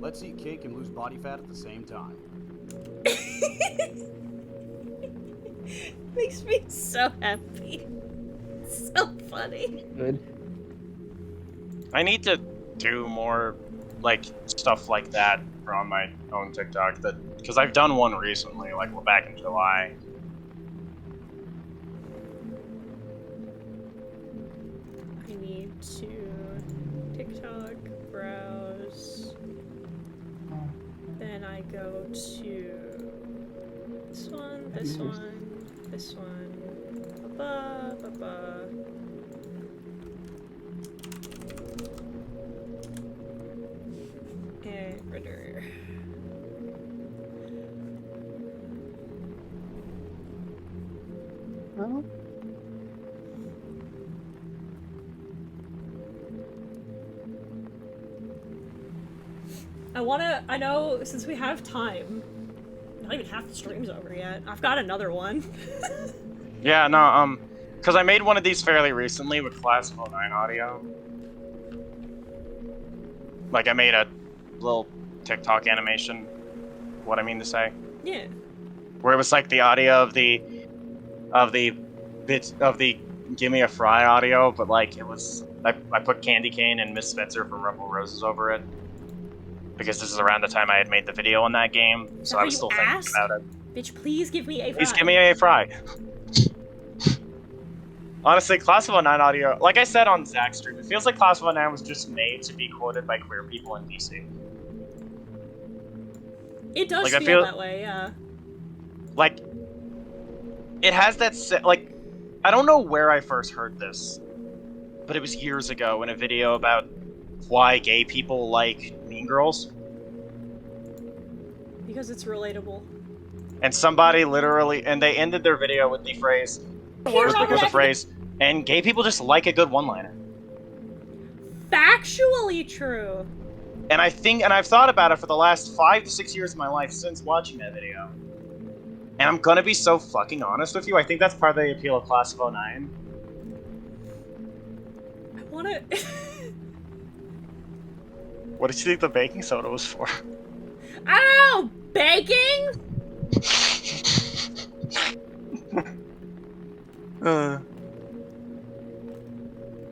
Let's eat cake and lose body fat at the same time. Makes me so happy. So funny. Good. I need to do more, like, stuff like that on my own TikTok, because I've done one recently, like, back in July. I need to TikTok, browse. Then I go to this one, this one, this one. Ba ba ba. And render. Well, I know since we have time, not even half the stream's over yet. I've got another one. Yeah, no, because I made one of these fairly recently with Class of 09 audio. Like, I made a little TikTok animation, what I mean to say. Yeah. Where it was like the audio of the bits of the Gimme a Fry audio, but like it was I put Candy Cane and Miss Spencer from Rebel Roses over it. Because this is around the time I had made the video on that game, so I was still thinking about it. Bitch, please give me a fry. Please give me a fry. Honestly, Class of 09 audio, like I said on Zach's stream, it feels like Class of 09 was just made to be quoted by queer people in DC. It does Like, I feel feel- that way, yeah. Like, it has that, like, I don't know where I first heard this, but it was years ago in a video about why gay people like Mean Girls. Because it's relatable. And somebody literally, and they ended their video with the phrase, with the phrase, and gay people just like a good one-liner. Factually true. And I've thought about it for the last 5 to 6 years of my life since watching that video. And I'm gonna be so fucking honest with you, I think that's part of the appeal of Class of 09. I wanna... What did you think the baking soda was for? I don't know! Baking?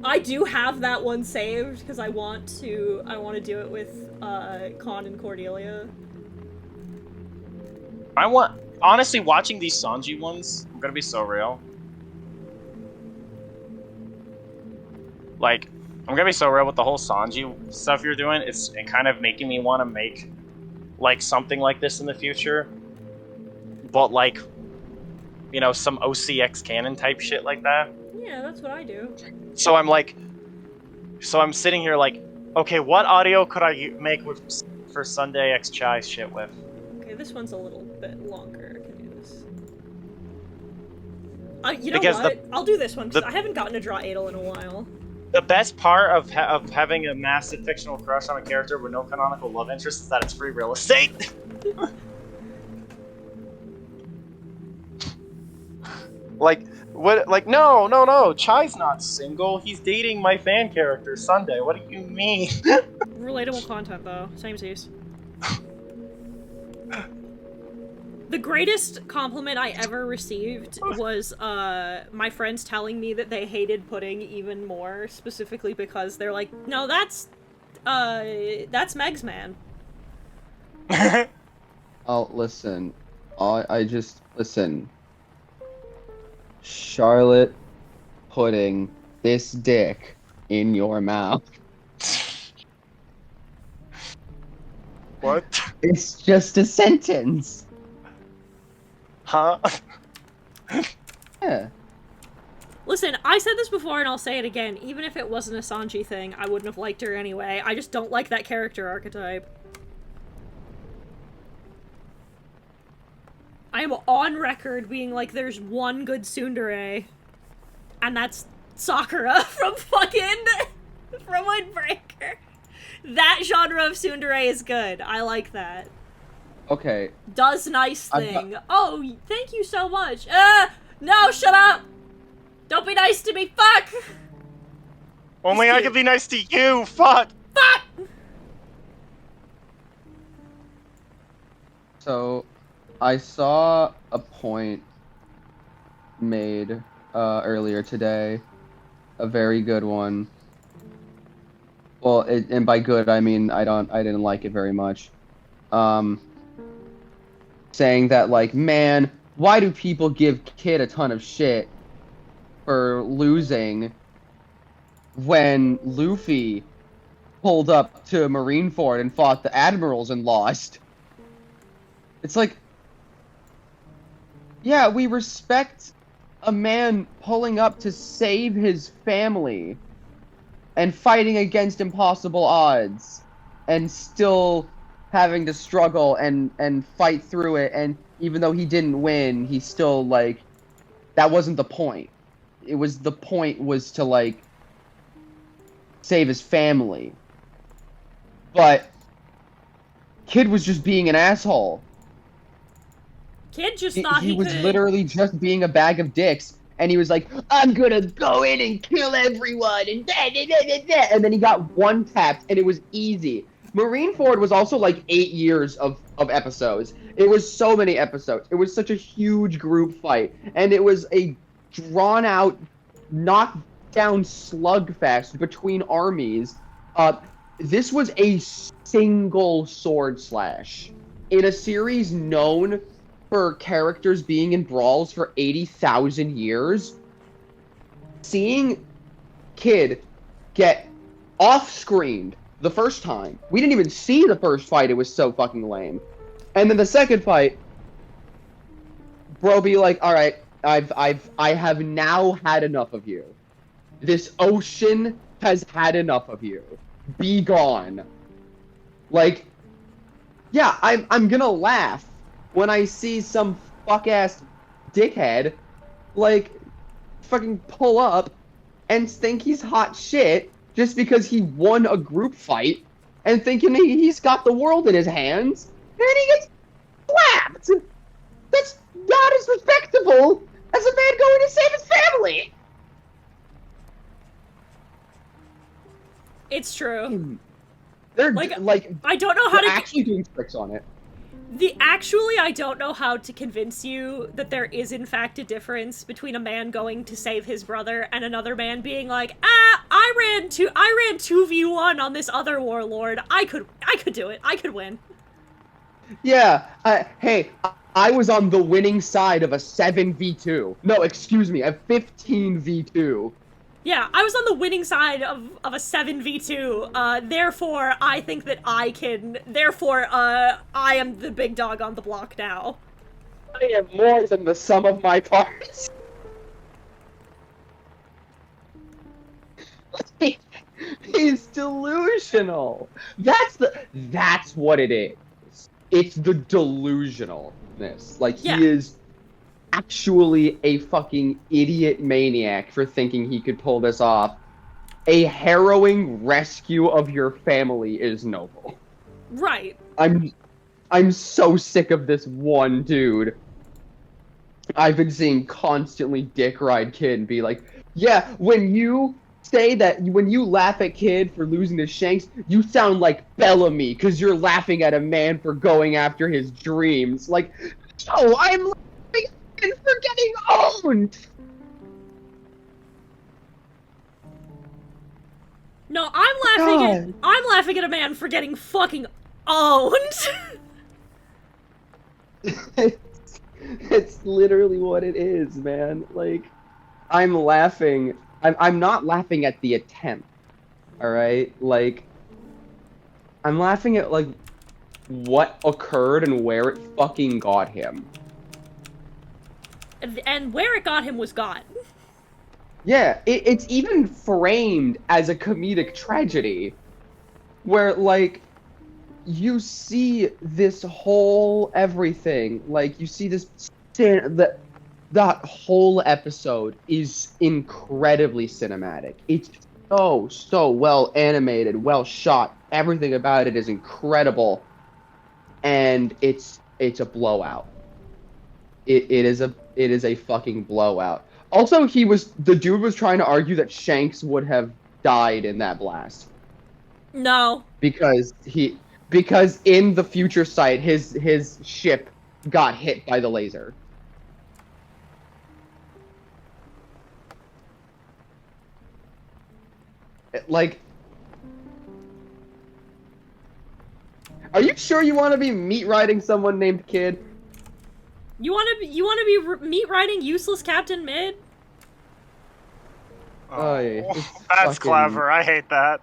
I do have that one saved, because I want to do it with, Con and Cordelia. Honestly, watching these Sanji ones, I'm gonna be so real. Like, I'm gonna be so real with the whole Sanji stuff you're doing. It's kind of making me want to make, like, something like this in the future. But, like, you know, some OCX canon type shit like that. Yeah, that's what I do. So I'm sitting here like, okay, what audio could I make for Sunday X Chai shit with? Okay, this one's a little bit longer. I can do this. You know Because what? I'll do this one, because the- I haven't gotten to draw Adel in a while. The best part of having a massive fictional crush on a character with no canonical love interest is that it's free real estate. Like, what? Like, no. Chai's not single. He's dating my fan character, Sunday. What do you mean? Relatable content, though. Same seas. The greatest compliment I ever received was, my friends telling me that they hated pudding even more, specifically because they're like, no, that's Meg's man. Oh, listen. Listen. Charlotte putting this dick in your mouth. What? It's just a sentence. Huh? Yeah. Listen, I said this before and I'll say it again. Even if it wasn't a Sanji thing, I wouldn't have liked her anyway. I just don't like that character archetype. I am on record being like, there's one good tsundere, and that's Sakura from fucking... from Windbreaker. That genre of tsundere is good. I like that. Okay. Does nice thing. Oh, thank you so much. No, shut up! Don't be nice to me, fuck! Only I can be nice to you, fuck! Fuck! So, I saw a point made earlier today. A very good one. Well, and by good, I mean I didn't like it very much. Saying that, like, man, why do people give Kid a ton of shit for losing when Luffy pulled up to Marineford and fought the admirals and lost? It's like, yeah, we respect a man pulling up to save his family and fighting against impossible odds and still having to struggle and fight through it, and even though he didn't win, he still, like, that wasn't the point. The point was to, like, save his family. But Kid was just being an asshole. Kid just thought he was could... literally just being a bag of dicks, and he was like, I'm gonna go in and kill everyone, and and then he got one tapped, and it was easy. Marineford was also like 8 years of episodes. It was so many episodes. It was such a huge group fight, and it was a drawn-out, knockdown slugfest between armies. This was a single sword slash. In a series known for characters being in brawls for 80,000 years, seeing Kid get off-screened the first time. We didn't even see the first fight, it was so fucking lame. And then the second fight, bro be like, alright, I have now had enough of you. This ocean has had enough of you. Be gone. Like, yeah, I'm gonna laugh when I see some fuck-ass dickhead, like, fucking pull up and think he's hot shit just because he won a group fight and thinking he's got the world in his hands, and then he gets slapped! That's not as respectable as a man going to save his family! It's true. They're, like I don't know how they're to... actually doing tricks on it. I don't know how to convince you that there is in fact a difference between a man going to save his brother and another man being like, I ran 2v1 on this other warlord. I could do it. I could win. Yeah, hey, I was on the winning side of a 7v2. No, excuse me, a 15v2. Yeah, I was on the winning side of a 7v2, therefore I think that I can, therefore, I am the big dog on the block now. I am more than the sum of my parts. He's delusional. That's what it is. It's the delusionalness. Like, yeah. He is actually a fucking idiot maniac for thinking he could pull this off. A harrowing rescue of your family is noble. Right. I'm so sick of this one dude. I've been seeing constantly dick ride Kid and be like, yeah, when you say that, when you laugh at Kid for losing to Shanks, you sound like Bellamy because you're laughing at a man for going after his dreams. Like, no, I'm laughing for getting owned! No, I'm laughing at a man for getting fucking owned! It's literally what it is, man. Like, I'm laughing. I'm not laughing at the attempt, alright? Like, I'm laughing at, like, what occurred and where it fucking got him. And where it got him was God. Yeah, it's even framed as a comedic tragedy, where like you see this whole everything, like you see this that whole episode is incredibly cinematic. It's so well animated, well shot. Everything about it is incredible, and it's a blowout. It is a fucking blowout. Also, the dude was trying to argue that Shanks would have died in that blast No. because in the future sight his ship got hit by the laser. Like, are you sure you want to be meat riding someone named Kid? You want to be meat riding useless Captain Mid? Oh, yeah, it's That's fucking- clever. I hate that.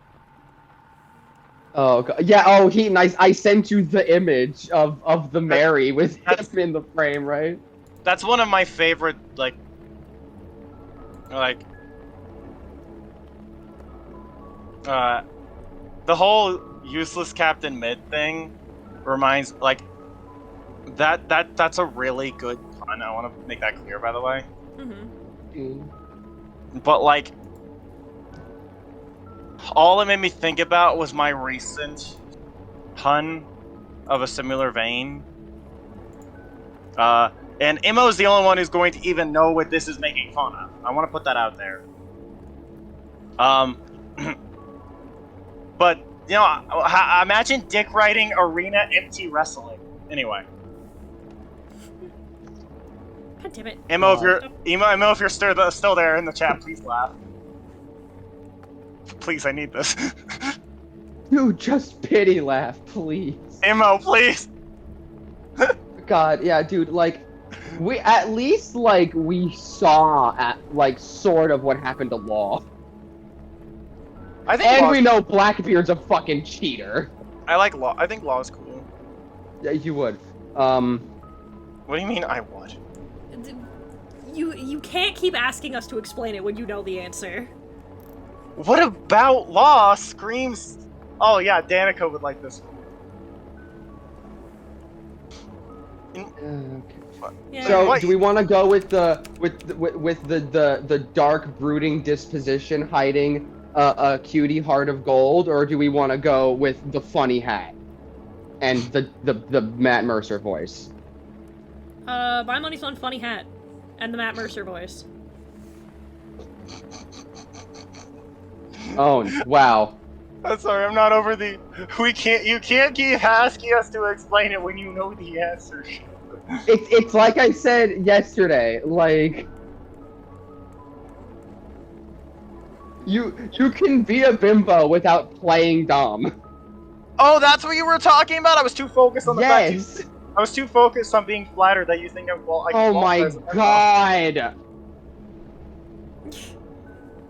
Oh God. Yeah. Oh, Heaton, I sent you the image of the Mary with him in the frame, right? That's one of my favorite, like, the whole useless Captain Mid thing reminds, like, that's a really good pun. I want to make that clear, by the way. Mm-hmm. But, like, all it made me think about was my recent pun of a similar vein. And Immo's the only one who's going to even know what this is making fun of. I want to put that out there. But, you know, imagine Dick writing Arena MT Wrestling. Anyway. God damn it. Immo, if you're still there in the chat, please laugh. Please, I need this. Dude, just pity laugh, please. Immo, please. God, yeah, dude, like, we at least, like, we saw, like, sort of what happened to Law. I think And Law's, we know Blackbeard's a fucking cheater. I like Law. I think Law is cool. Yeah, you would. What do you mean I would? You can't keep asking us to explain it when you know the answer. What about Law screams? Oh yeah, Danica would like this one. Okay. Yeah. So, What? do we want to go with the dark, brooding disposition hiding a cutie heart of gold, or do we want to go with the funny hat and the Matt Mercer voice? My money's on funny hat and the Matt Mercer voice. Oh, wow. I'm sorry, I'm not over the. You can't keep asking us to explain it when you know the answer. It's like I said yesterday, like, you can be a bimbo without playing dumb. Oh, that's what you were talking about. I was too focused on the fact. Yes. I was too focused on being flattered that you think I'm well. Oh my God.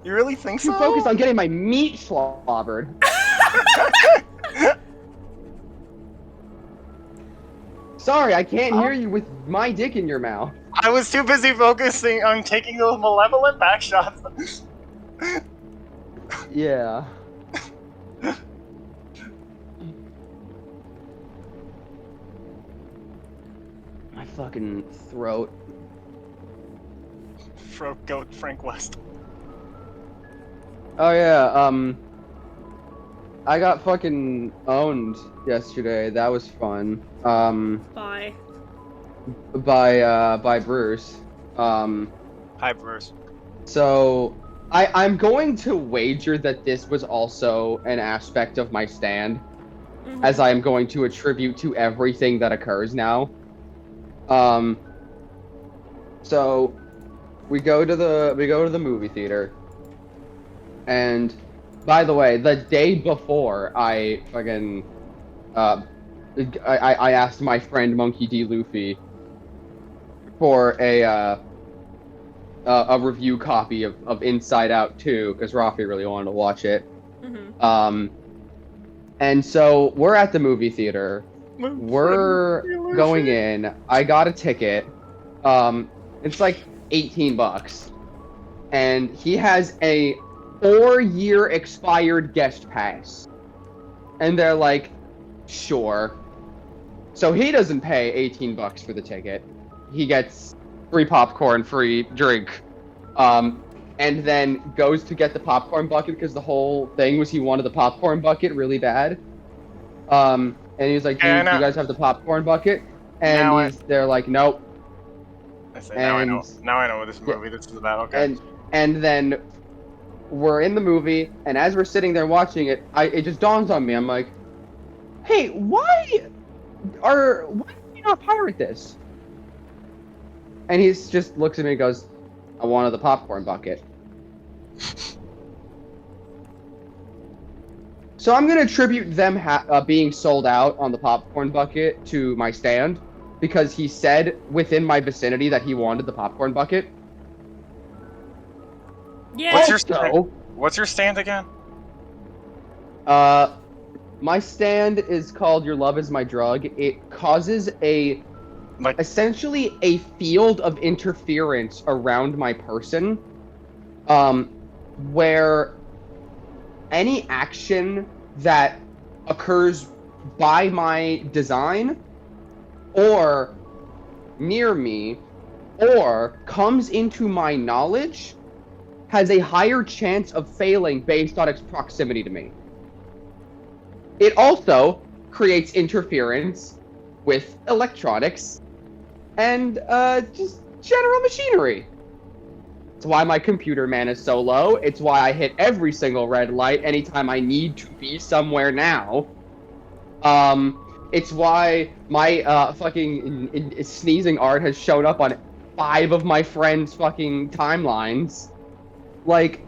You really think Too so? focused on getting my meat slobbered. Sorry, I can't hear you with my dick in your mouth. I was too busy focusing on taking those malevolent back shots. Yeah. My fucking throat. Throat goat Frank West. Oh yeah, I got fucking owned yesterday. That was fun. Bye. By Bruce. Hi, Bruce. So I'm going to wager that this was also an aspect of my stand, Mhm. as I am going to attribute to everything that occurs now. So we go to the movie theater, and by the way, the day before I fucking I asked my friend Monkey D. Luffy for a review copy of Inside Out 2 because Rafi really wanted to watch it. Mhm. And so we're at the movie theater. We're going in. I got a ticket. It's like $18. and he has a 4-year expired guest pass. And they're like, sure. So he doesn't pay $18 for the ticket. He gets free popcorn, free drink. And then goes to get the popcorn bucket because the whole thing was he wanted the popcorn bucket really bad. And he's like, do you guys have the popcorn bucket? And they're like, nope. I say, now I know what this movie this is about. Okay. And then we're in the movie, and as we're sitting there watching it, it just dawns on me. I'm like, hey, why did we not pirate this? And he just looks at me and goes, I wanted the popcorn bucket. So I'm going to attribute them being sold out on the popcorn bucket to my stand, because he said within my vicinity that he wanted the popcorn bucket. Yeah. What's your stand again? My stand is called Your Love Is My Drug. It causes essentially a field of interference around my person, where any action that occurs by my design or near me or comes into my knowledge has a higher chance of failing based on its proximity to me. It also creates interference with electronics and just general machinery. It's why my computer man is so low. It's why I hit every single red light anytime I need to be somewhere now. It's why my fucking sneezing art has shown up on 5 of my friends' fucking timelines. Like,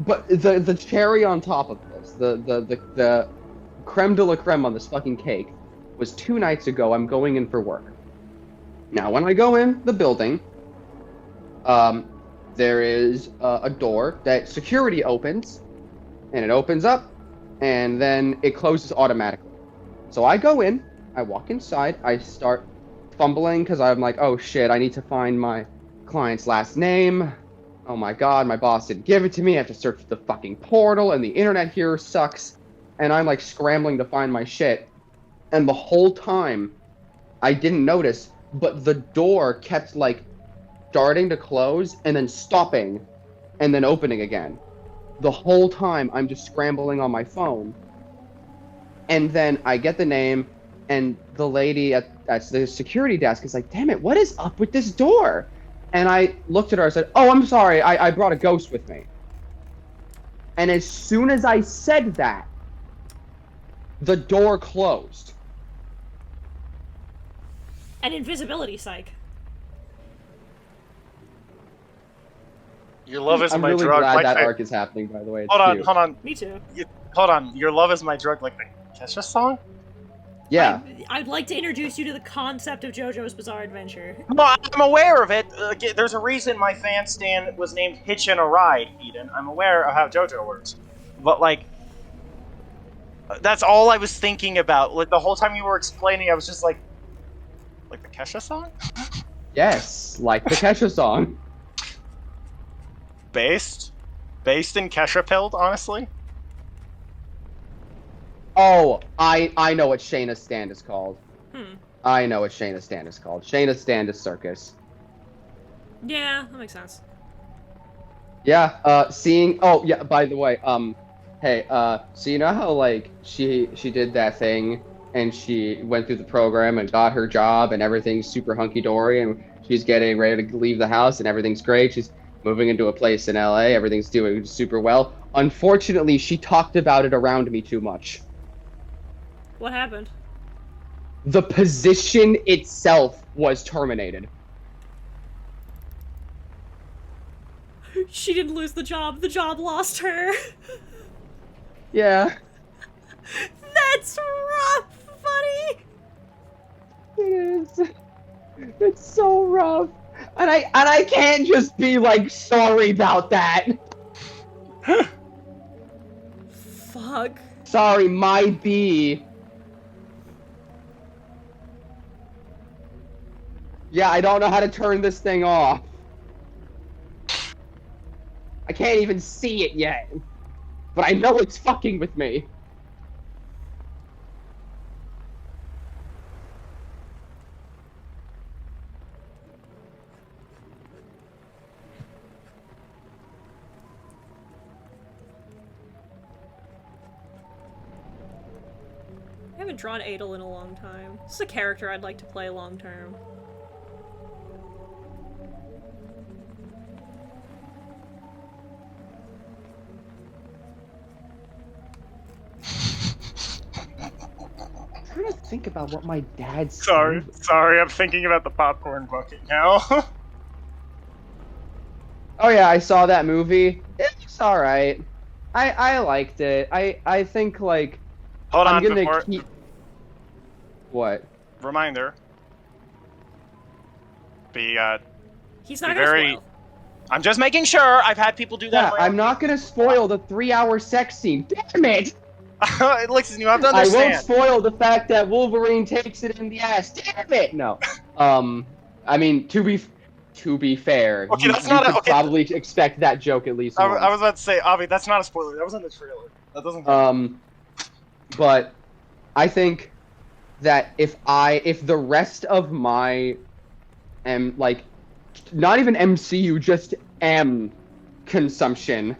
but the cherry on top of this, the creme de la creme on this fucking cake, was 2 nights ago. I'm going in for work. Now, when I go in the building, there is a door that security opens, and it opens up, and then it closes automatically. So I go in, I walk inside, I start fumbling because I'm like, oh shit, I need to find my client's last name. Oh my god, my boss didn't give it to me. I have to search the fucking portal, and the internet here sucks. And I'm like scrambling to find my shit. And the whole time, I didn't notice, but the door kept like starting to close and then stopping and then opening again. The whole time I'm just scrambling on my phone. And then I get the name, and the lady at the security desk is like, damn it, what is up with this door? And I looked at her and said, oh, I'm sorry, I brought a ghost with me. And as soon as I said that, the door closed. An invisibility psych. Your love is I'm my really drug. glad Like that I- arc is happening, by the way. It's Hold on, cute. hold on, Me too. hold on. Your love is my drug, like the Kesha song? Yeah. I'd like to introduce you to the concept of JoJo's Bizarre Adventure. No, I'm aware of it. There's a reason my fan stand was named Hitchin' a Ride, Eden. I'm aware of how JoJo works. But, like, that's all I was thinking about. Like, the whole time you were explaining, I was just like the Kesha song? Yes, like the Kesha song. Based in Kesha Pilled, honestly? Oh, I know what Shayna's stand is called. Hmm. I know what Shayna's stand is called. Shayna's stand is Circus. Yeah, that makes sense. Yeah, by the way, hey, so you know how, like, she did that thing, and she went through the program and got her job, and everything's super hunky-dory, and she's getting ready to leave the house, and everything's great, she's moving into a place in LA, everything's doing super well. Unfortunately, she talked about it around me too much. What happened? The position itself was terminated. She didn't lose the job lost her. Yeah. That's rough, buddy! It is. It's so rough. And I can't just be like sorry about that. Fuck. Sorry, my B. Yeah, I don't know how to turn this thing off. I can't even see it yet. But I know it's fucking with me. I haven't drawn Adel in a long time. This is a character I'd like to play long term. I'm trying to think about what my dad said. Sorry, I'm thinking about the popcorn bucket now. Oh yeah, I saw that movie. It's alright. I liked it. I think, like, Hold I'm on, gonna before keep... What? reminder. He's Be not gonna very- spoil. I'm just making sure. I've had people do Yeah, that. I'm not gonna spoil the 3-hour sex scene. Damn it! Listen, you have to I won't understand. spoil the fact that Wolverine takes it in the ass. Damn it! No. I mean, to be fair, Okay, you, that's you not a- could okay. probably expect that joke at least I once. was about to say, Avi, that's not a spoiler. That was in the trailer. That doesn't count. But I think that if the rest of my like, not even MCU, just M consumption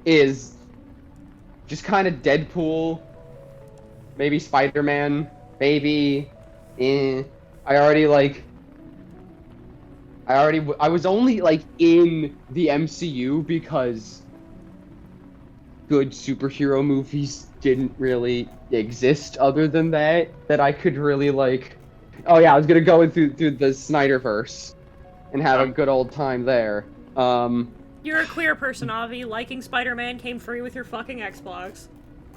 is just kind of Deadpool, maybe Spider-Man, maybe I was only, like, in the MCU because good superhero movies didn't really exist other than that I could really, like... Oh yeah, I was gonna go through the Snyderverse and have a good old time there. You're a queer person, Avi. Liking Spider-Man came free with your fucking Xbox.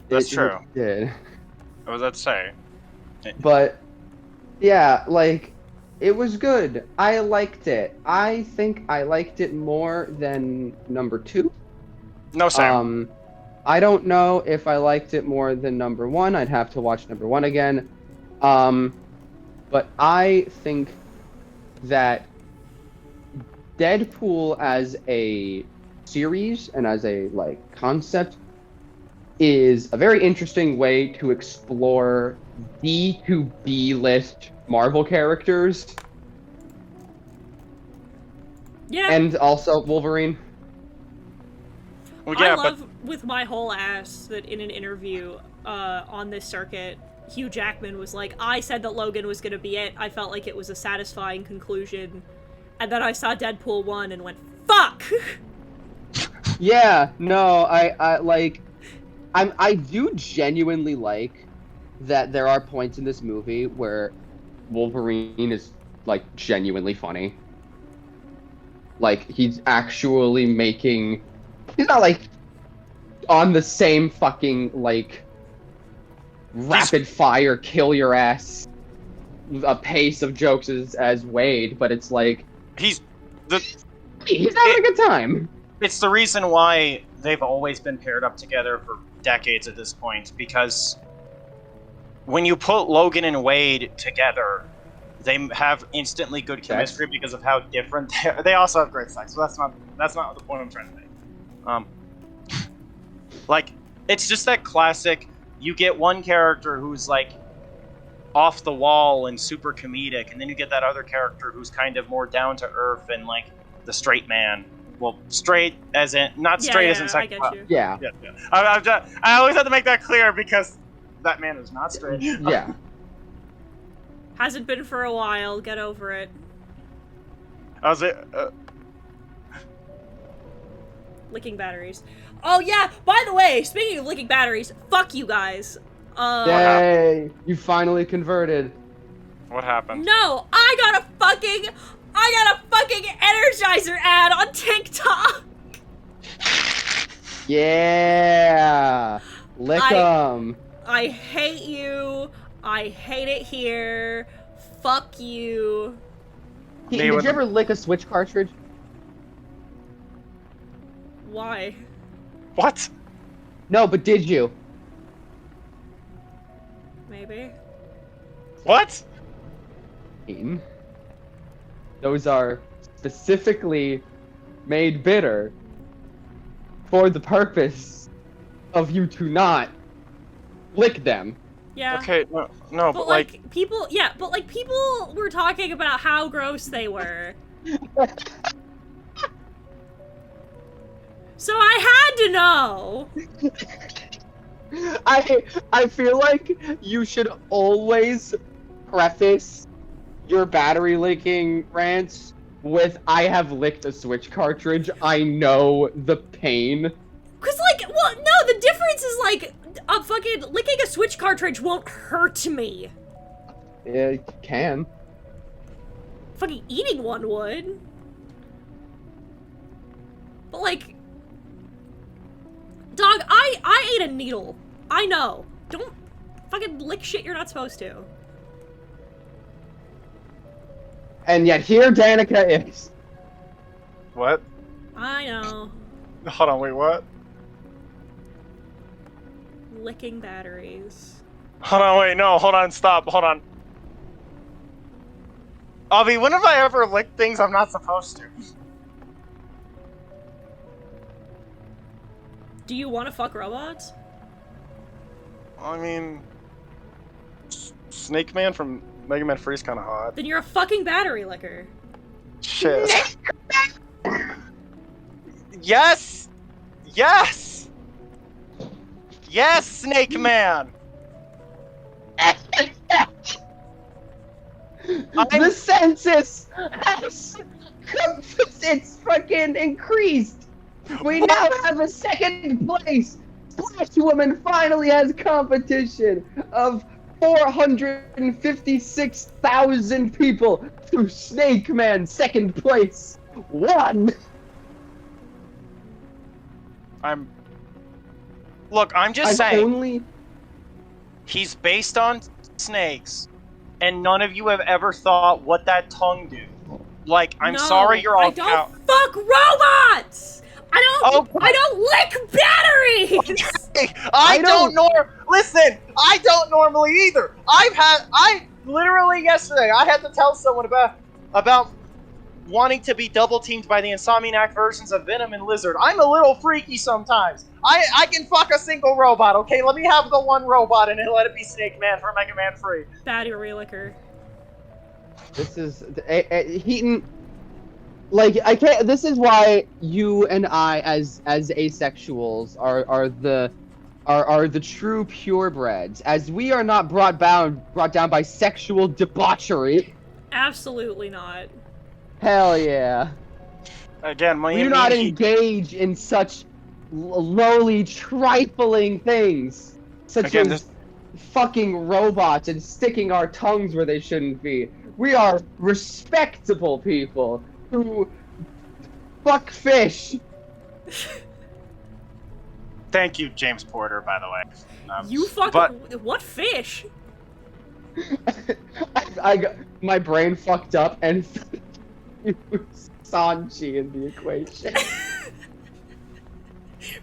That's true. It did. What was that to say? But, yeah, like, it was good. I liked it. I think I liked it more than number 2. No, Sam. I don't know if I liked it more than number 1. I'd have to watch number 1 again. But I think that Deadpool as a series and as a, like, concept is a very interesting way to explore D to B list Marvel characters. Yeah. And also Wolverine. Well, yeah, I love with my whole ass that in an interview on this circuit, Hugh Jackman was like, I said that Logan was gonna be it. I felt like it was a satisfying conclusion. And then I saw Deadpool 1 and went, fuck! Yeah, no, I do genuinely like that there are points in this movie where Wolverine is, like, genuinely funny. Like, he's actually making... He's not, like, on the same fucking, like, rapid-fire, kill-your-ass a pace of jokes as Wade, but it's like... he's having a good time. It's the reason why they've always been paired up together for decades at this point, because when you put Logan and Wade together, they have instantly good chemistry because of how different they are. They also have great sex, so that's not the point I'm trying to make. Like, it's just that classic, you get one character who's, like, off the wall and super comedic, and then you get that other character who's kind of more down to earth and, like, the straight man. Well, straight as in, not straight as in I sex. get you. Yeah. Yeah. I always have to make that clear because that man is not straight. Yeah. Hasn't been for a while, get over it. I was Licking batteries. Oh yeah, by the way, speaking of licking batteries, fuck you guys. Yay! You finally converted. what happened? No, I got a fucking Energizer ad on TikTok! Yeah! Lick 'em. I hate you. I hate it here. Fuck you. Did you ever lick a Switch cartridge? Why? What? No, but did you? Maybe. What? Those are specifically made bitter for the purpose of you to not lick them. Yeah. Okay, no, But like people, yeah, but like people were talking about how gross they were. So I had to know. I feel like you should always preface your battery licking rants with "I have licked a Switch cartridge. I know the pain." Cause like, well, no, the difference is like, fucking licking a Switch cartridge won't hurt me. Yeah, you can. Fucking eating one would. But like, dog, I ate a needle. I know. Don't fucking lick shit you're not supposed to. And yet here Danica is. What? I know. Hold on, wait, what? Licking batteries. Hold on, wait, no, hold on, stop, hold on. Avi, when have I ever licked things I'm not supposed to? Do you want to fuck robots? I mean, Snake Man from Mega Man 3 is kind of hot. Then you're a fucking battery licker. Shit. Yes! Yes! Yes, Snake Man! The census has it's fucking increased. We now have a second place. Splash Woman finally has competition of 456,000 people to Snake Man second place. One. Look, I'm just I've saying, only he's based on snakes, and none of you have ever thought what that tongue do. Like, I'm No, sorry you're all I don't fuck robots! I don't lick batteries! I don't- don't listen, I don't normally either. I literally yesterday, I had to tell someone about wanting to be double teamed by the Insomniac versions of Venom and Lizard. I'm a little freaky sometimes. I can fuck a single robot, okay? Let me have the one robot and then let it be Snake Man for Mega Man 3. Battery licker. This is Heaton. Like I can't. This is why you and I, as asexuals, are the true purebreds, as we are not brought down by sexual debauchery. Absolutely not. Hell yeah. Again, my We do not engage in such lowly, trifling things, such Again, as fucking robots and sticking our tongues where they shouldn't be. We are respectable people who fuck fish. Thank you, James Porter, by the way. You fuck but- what fish? My brain fucked up and Sanji in the equation.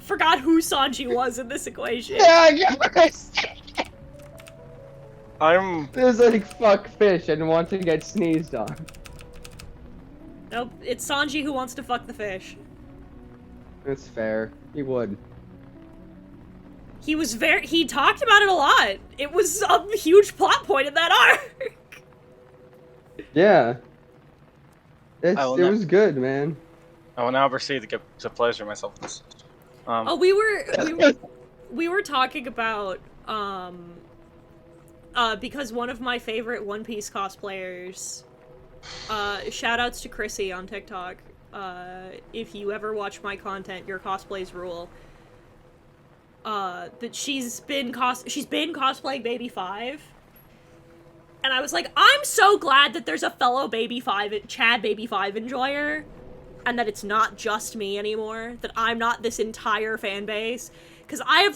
Forgot who Sanji was in this equation. Yeah, yes. I'm There's like fuck fish and want to get sneezed on. Nope, it's Sanji who wants to fuck the fish. That's fair. He would. He talked about it a lot. It was a huge plot point in that arc. Yeah. It I will was good, man. I will now proceed to get to pleasure myself with this. Oh, we were talking about because one of my favorite One Piece cosplayers, shoutouts to Chrissy on TikTok. If you ever watch my content, your cosplays rule. That she's been cosplaying Baby 5. And I was like, I'm so glad that there's a fellow Chad Baby 5 enjoyer, and that it's not just me anymore, that I'm not this entire fan base. Because I have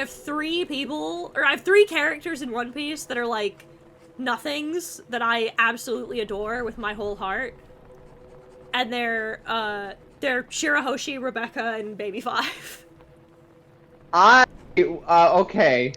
three characters in One Piece that are like nothings that I absolutely adore with my whole heart. And they're Shirahoshi, Rebecca, and Baby 5. Okay.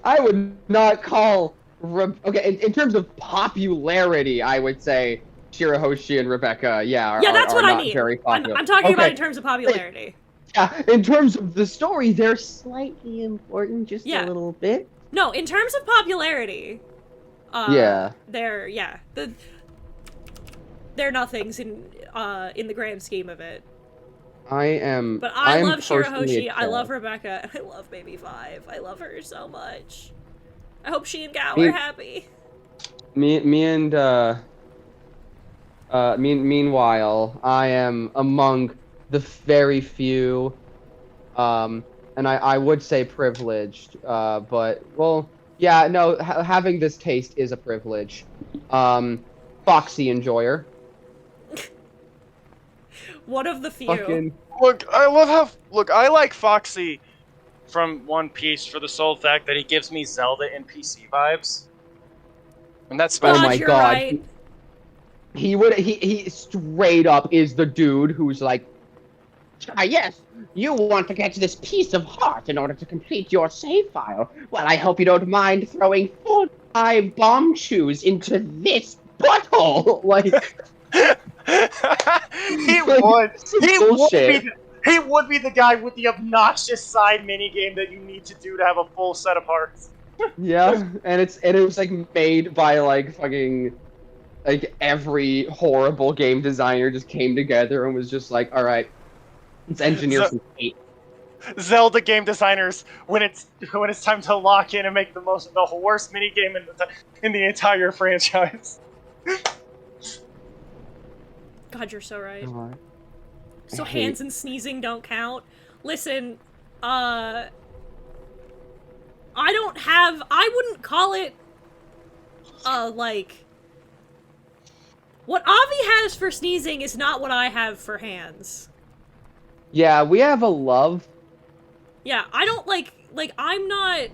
I would not call... Okay, in terms of popularity, I would say Shirahoshi and Rebecca, yeah, Yeah, that's are what I not mean. very popular. I'm talking about Okay. in terms of popularity. Yeah, in terms of the story, they're slightly important, just Yeah. a little bit. No, in terms of popularity, Yeah. they're nothings in the grand scheme of it. I'm But I I'm love personally Shirahoshi, a I love Chad. Rebecca, and I love Baby 5. I love her so much. I hope she and Gao Me- are happy. Meanwhile, I am among the very few, and I would say privileged, but, well, yeah, no, having this taste is a privilege. Foxy enjoyer. One of the few. Fucking, Look, I love how. Look, I like Foxy from One Piece for the sole fact that he gives me Zelda NPC vibes. And that's oh God, my you're god. right. He straight up is the dude who's like, Ah, yes. You want to get this piece of heart in order to complete your save file. Well, I hope you don't mind throwing 45 bomb shoes into this butthole. like, he like, would. some He would, bullshit. he would be the guy with the obnoxious side minigame that you need to do to have a full set of hearts. Yeah, and it was like made by like fucking like every horrible game designer just came together and was just like, all right, let's engineer some hate. Zelda game designers, when it's time to lock in and make the worst minigame in the entire franchise. God, you're so right. God. So I hate- hands and sneezing don't count. Listen, I wouldn't call it, like, what Avi has for sneezing is not what I have for hands. Yeah, we have a love. Yeah, I don't I'm not,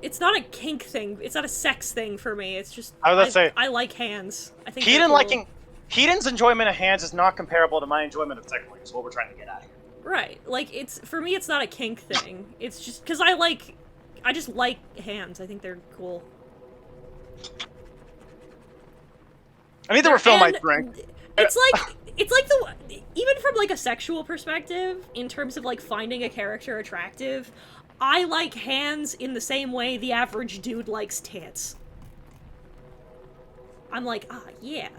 it's not a kink thing, it's not a sex thing for me, it's just, I was about to say- I like hands. I think Heaton they're cool. Heaton's enjoyment of hands is not comparable to my enjoyment of tickling, is what we're trying to get at here. Right, like, for me it's not a kink thing, it's just, because I just like hands, I think they're cool. I need to refill my And drink. It's like even from like a sexual perspective, in terms of like finding a character attractive, I like hands in the same way the average dude likes tits. I'm like, ah, yeah.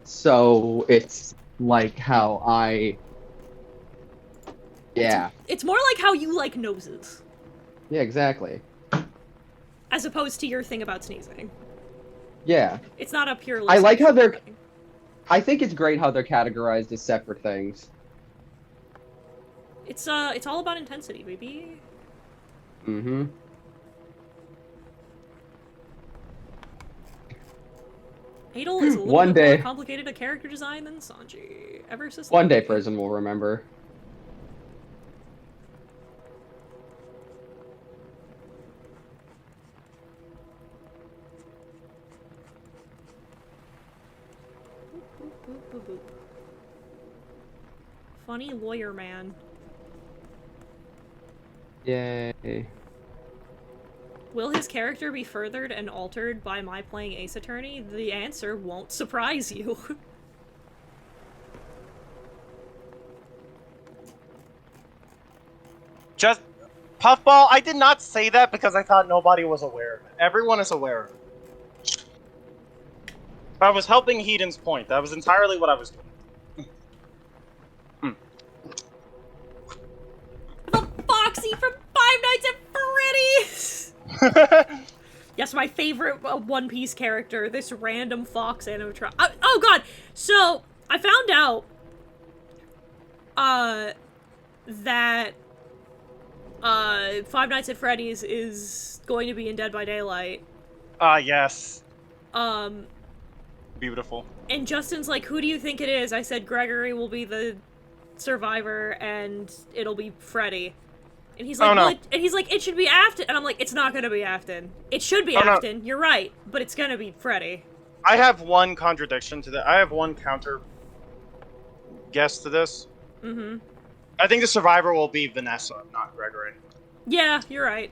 So it's like how yeah. It's more like how you like noses, Yeah, exactly. as opposed to your thing about sneezing. Yeah. It's not a purely I like how sexual they're- thing. I think it's great how they're categorized as separate things. It's all about intensity, baby. Mm-hmm. Adel is a little One bit day. more complicated a character design than Sanji. Ever so One day slightly. Prison will remember. Boop, boop, boop, boop. Funny lawyer man. Yay. Will his character be furthered and altered by my playing Ace Attorney? The answer won't surprise you. Just Puffball, I did not say that because I thought nobody was aware of it. Everyone is aware of it. I was helping Heaton's point. That was entirely what I was doing. The Foxy from Five Nights at Freddy's! Yes, my favorite One Piece character, this random fox animatronic. Oh god! So, I found out, that, Five Nights at Freddy's is going to be in Dead by Daylight. Yes. Um, Beautiful. and Justin's like, who do you think it is? I said Gregory will be the survivor, and it'll be Freddy. And he's like, Oh, no. well, and he's like, it should be Afton. And I'm like, it's not gonna be Afton. It should be Oh, no. Afton. You're right, but it's gonna be Freddy. I have one contradiction to that. I have one counter guess to this. Mm-hmm. I think the survivor will be Vanessa, not Gregory. Yeah, you're right.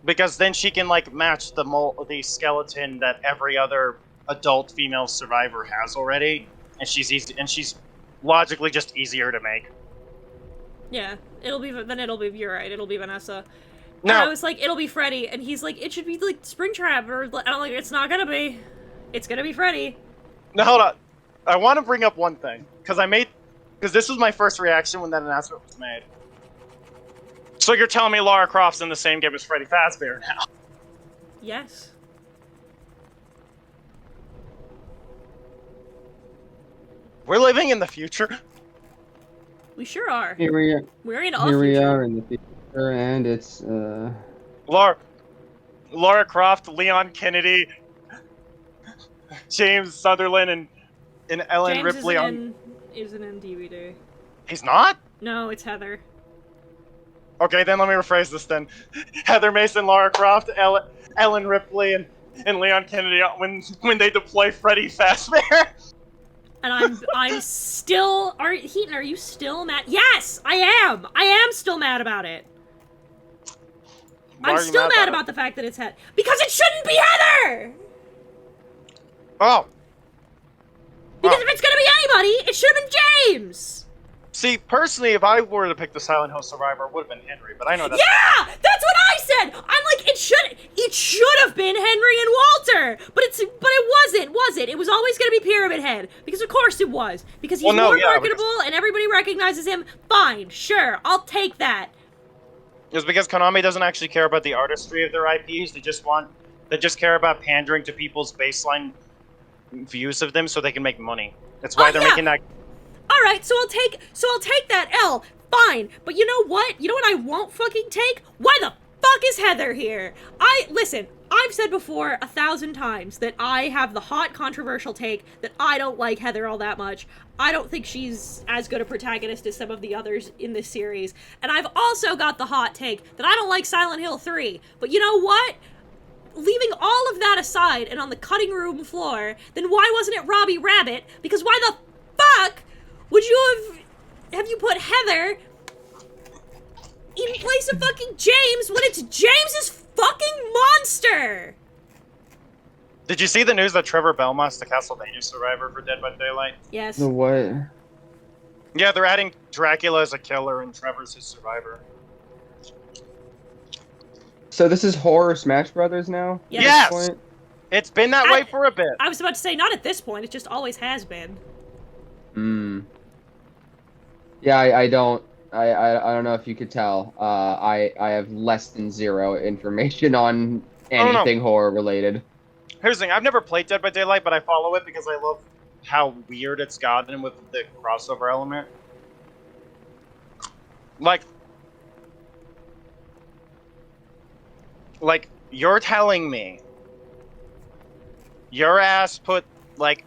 because then she can like match the skeleton that every other adult female survivor has already, and she's logically just easier to make. Yeah, it'll be you're right, it'll be Vanessa. No. And I was like, it'll be Freddy, and he's like, it should be like Springtrap, or I'm like, it's not gonna be. It's gonna be Freddy. No, hold on. I want to bring up one thing because this was my first reaction when that announcement was made. So you're telling me Lara Croft's in the same game as Freddy Fazbear now? Yes. We're living in the future. We sure are. Here we are. We're in a Here we future. are in the future, and it's Lara Croft, Leon Kennedy, James Sutherland, and Ellen James Ripley isn't in DVD. He's not? No, it's Heather. Okay, then let me rephrase this then. Heather Mason, Lara Croft, Ellen Ripley, and Leon Kennedy when they deploy Freddy Fazbear. And I'm still... Heaton, are you still mad? Yes, I am! I am still mad about it. Why I'm are you still mad it? about the fact that it's Heather. Because it shouldn't be Heather! Oh. Because if it's gonna be anybody, it should have been James! See, personally, if I were to pick the Silent Hill survivor, it would have been Henry, but I know that's... Yeah! That's what I said! I'm like, it should have been Henry and Walter! But it wasn't, was it? It was always gonna be Pyramid Head. Because of course it was. Because he's more marketable and everybody recognizes him. Fine, sure, I'll take that. It's because Konami doesn't actually care about the artistry of their IPs, they just care about pandering to people's baseline views of them so they can make money. That's why they're making that... Alright, so I'll take that L. Fine. But you know what? You know what I won't fucking take? Why the fuck is Heather here? Listen, I've said before 1,000 times that I have the hot controversial take that I don't like Heather all that much. I don't think she's as good a protagonist as some of the others in this series. And I've also got the hot take that I don't like Silent Hill 3. But you know what? Leaving all of that aside and on the cutting room floor, then why wasn't it Robbie Rabbit? Because why the fuck would you have you put Heather in place of fucking James when it's James's fucking monster? Did you see the news that Trevor Belmont's the Castlevania survivor for Dead by Daylight? Yes. the what? Yeah, they're adding Dracula as a killer and Trevor's his survivor. So this is horror Smash Brothers now? Yes. Yes! Point? It's been that way for a bit. I was about to say, not at this point, it just always has been. Hmm. Yeah, I don't know if you could tell. I have less than zero information on anything horror related. Here's the thing, I've never played Dead by Daylight, but I follow it because I love how weird it's gotten with the crossover element. Like, you're telling me your ass put, like,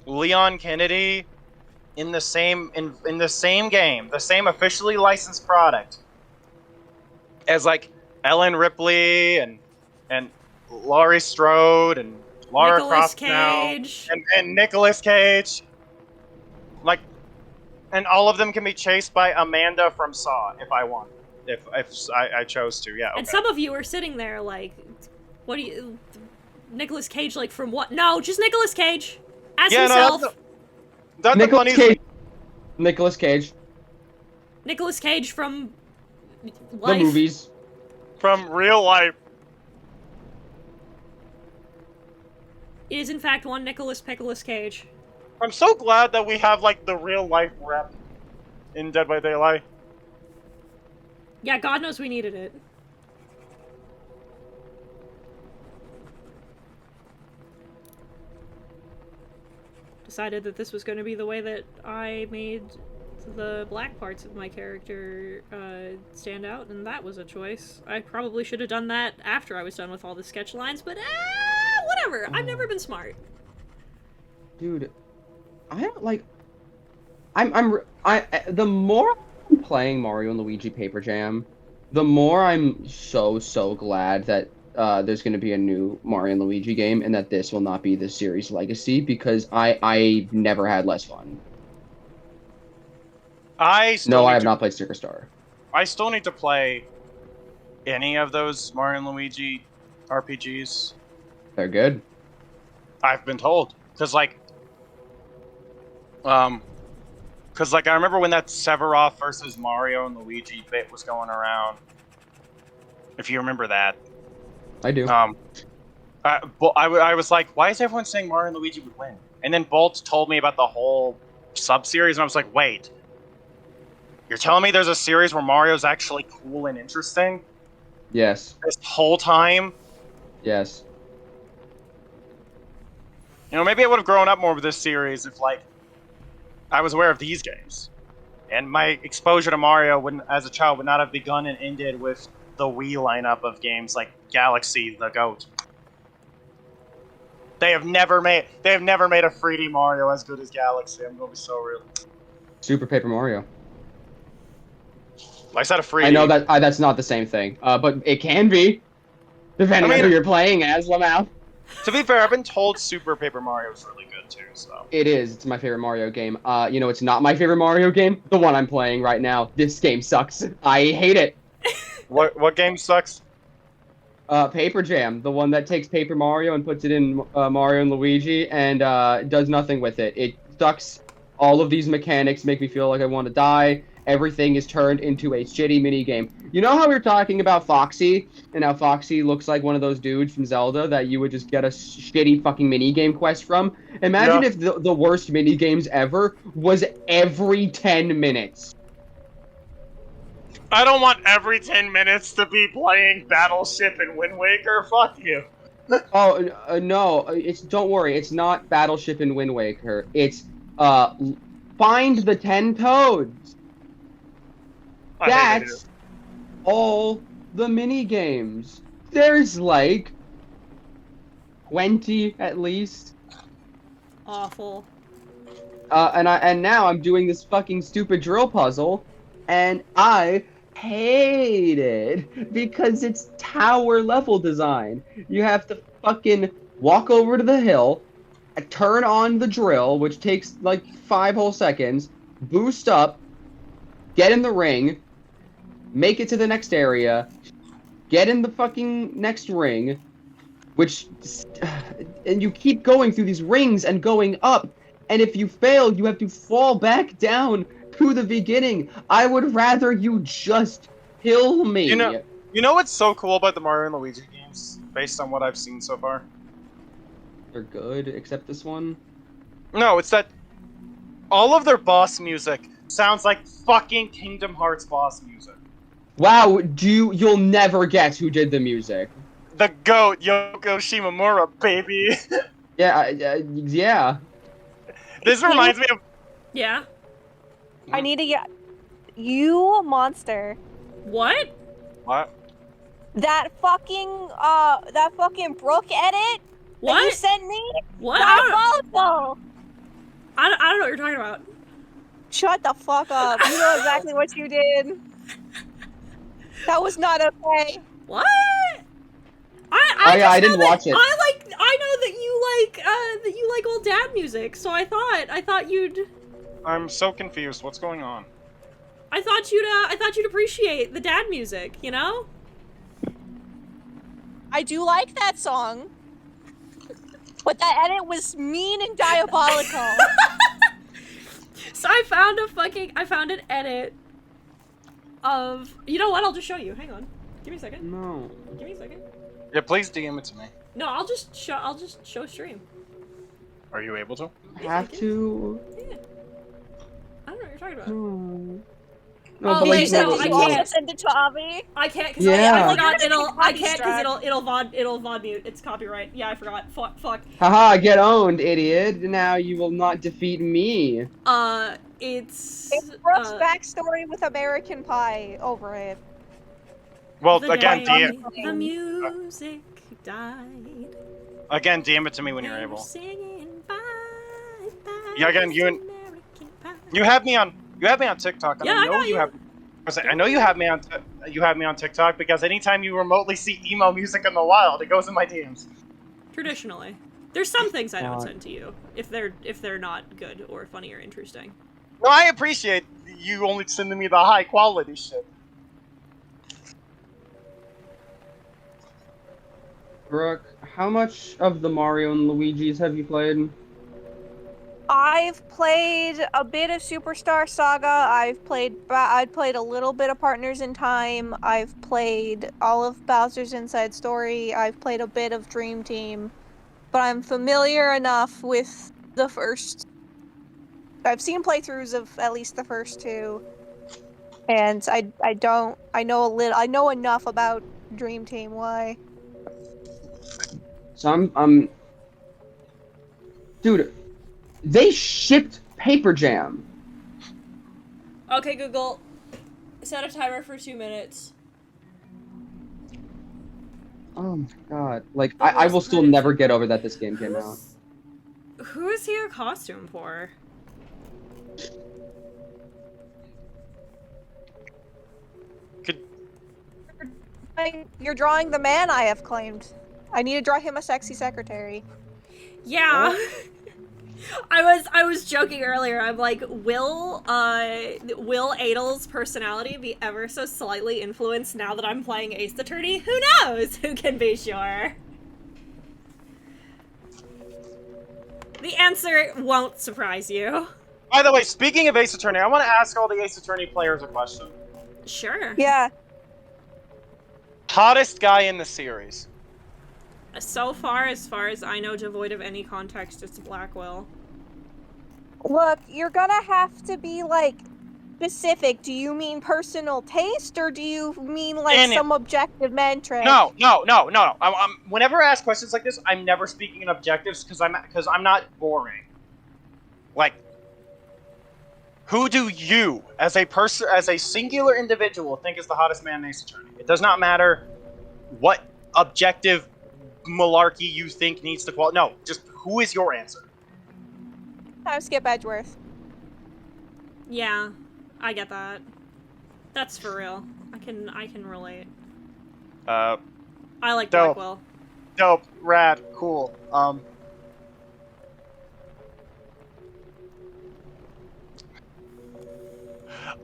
Leon Kennedy in the same game, the same officially licensed product as, like, Ellen Ripley and Laurie Strode and Lara Nicolas Croft Cage. now and Nicolas Cage, like, and all of them can be chased by Amanda from Saw if I want, if I chose to, yeah. Okay. And some of you are sitting there like, what do you... Nicolas Cage, like, from what? No, just Nicolas Cage. As himself. That's the Nicolas funniest Cage. Nicolas Cage. Nicolas Cage from life. The movies. from real life. It is, in fact, one Nicolas Pickles Cage. I'm so glad that we have, like, the real life rep in Dead by Daylight. Yeah, God knows we needed it. Decided that this was going to be the way that I made the black parts of my character stand out, and that was a choice. I probably should have done that after I was done with all the sketch lines, but whatever. I've never been smart. Dude, I don't like. The more I'm playing Mario and Luigi Paper Jam, the more I'm so glad that there's going to be a new Mario and Luigi game, and that this will not be the series' legacy, because I never had less fun. I have not played Sticker Star. I still need to play any of those Mario and Luigi RPGs? They're good. I've been told. Because, like, I remember when that Sephiroth versus Mario and Luigi bit was going around. If you remember that. I do. I was like, why is everyone saying Mario and Luigi would win? And then Bolt told me about the whole sub-series, and I was like, wait. You're telling me there's a series where Mario's actually cool and interesting? Yes. This whole time? Yes. You know, maybe I would have grown up more with this series if, like, I was aware of these games. And my exposure to Mario as a child would not have begun and ended with the Wii lineup of games like Galaxy, the GOAT. They have never made a 3D Mario as good as Galaxy. I'm gonna be so real. Super Paper Mario. I said a 3D. I know that that's not the same thing, but it can be, depending on who you're playing as, Lamau. To be fair, I've been told Super Paper Mario is really good too, so. It is. It's my favorite Mario game. You know, it's not my favorite Mario game. The one I'm playing right now. This game sucks. I hate it. What game sucks? Paper Jam, the one that takes Paper Mario and puts it in Mario and Luigi and does nothing with it. It sucks. All of these mechanics make me feel like I want to die. Everything is turned into a shitty minigame. You know how we were talking about Foxy, and how Foxy looks like one of those dudes from Zelda that you would just get a shitty fucking minigame quest from? Imagine if the worst minigames ever was every 10 minutes. I don't want every 10 minutes to be playing Battleship and Wind Waker. Fuck you. Oh, no. Don't worry. It's not Battleship and Wind Waker. It's, Find the 10 Toads. That's all the mini games. There's like 20 at least. Awful. And now I'm doing this fucking stupid drill puzzle, and I hate it because it's tower level design. You have to fucking walk over to the hill, turn on the drill, which takes like 5 whole seconds, boost up, get in the ring, make it to the next area, get in the fucking next ring, and you keep going through these rings and going up, and if you fail, you have to fall back down to the beginning. I would rather you just kill me. You know what's so cool about the Mario and Luigi games, based on what I've seen so far? They're good, except this one. No, it's that all of their boss music sounds like fucking Kingdom Hearts boss music. Wow, you'll never guess who did the music. The GOAT, Yoko Shimomura, baby. Yeah. This reminds me of... Yeah? I need to get... You monster. What? What? That fucking Brook edit What? that you sent me? What? Diabolical! I don't know what you're talking about. Shut the fuck up. You know exactly what you did. That was not okay. What? I didn't watch it. I know that you like old dad music, so I thought you'd I'm so confused. What's going on? I thought you'd appreciate the dad music, you know? I do like that song. But that edit was mean and diabolical. So I found an edit of, you know what, I'll just show you. Hang on. Give me a second. No. Give me a second. Yeah, please DM it to me. No, I'll just show stream. Are you able to? Have to. Yeah. I don't know what you're talking about. No, Oh, but wait, like, so Did I you can't. also send it to Avi? I can't because Yeah. I forgot I Copy can't because strike. it'll VOD mute. It's copyright. Yeah, I forgot. Fuck. haha, get owned, idiot. Now you will not defeat me. It's Brooke's backstory with American Pie over it. Well, the again, day DM, the music died. again, DM it to me when you're They were able. singing bye, bye, Yeah, again, you and- American Pie. You have me on TikTok. And Yeah, I know you you. have. I know you have me on TikTok because anytime you remotely see emo music in the wild, it goes in my DMs. Traditionally, there's some things I don't God. send to you if they're not good or funny or interesting. No, I appreciate you only sending me the high quality shit. Brooke, how much of the Mario and Luigi's have you played? I've played a bit of Superstar Saga. I've played a little bit of Partners in Time. I've played all of Bowser's Inside Story. I've played a bit of Dream Team, but I'm familiar enough with the first. I've seen playthroughs of at least the first two, and I know enough about Dream Team. Why? So dude, they shipped Paper Jam. Okay, Google, set a timer for 2 minutes. Oh my god. Like, The I worst will still part is- never get over that this game came out. Who is he a costume for? You're drawing the man I have claimed. I need to draw him a sexy secretary. Yeah. I was joking earlier. I'm like, will Adel's personality be ever so slightly influenced now that I'm playing Ace Attorney? Who knows? Who can be sure? The answer won't surprise you. By the way, speaking of Ace Attorney, I want to ask all the Ace Attorney players a question. Sure. Yeah. Hottest guy in the series. So far as I know, devoid of any context, it's Blackwell. Look, you're gonna have to be, like, specific. Do you mean personal taste, or do you mean, like, some objective metric? No. Whenever I ask questions like this, I'm never speaking in objectives because I'm not boring. Like, who do you, as a singular individual, think is the hottest man in Ace Attorney? It does not matter what objective malarkey you think needs to qualify. No, just who is your answer? I'm Skip Edgeworth. Yeah, I get that. That's for real. I can relate. I like dope. Blackwell. Dope, rad, cool.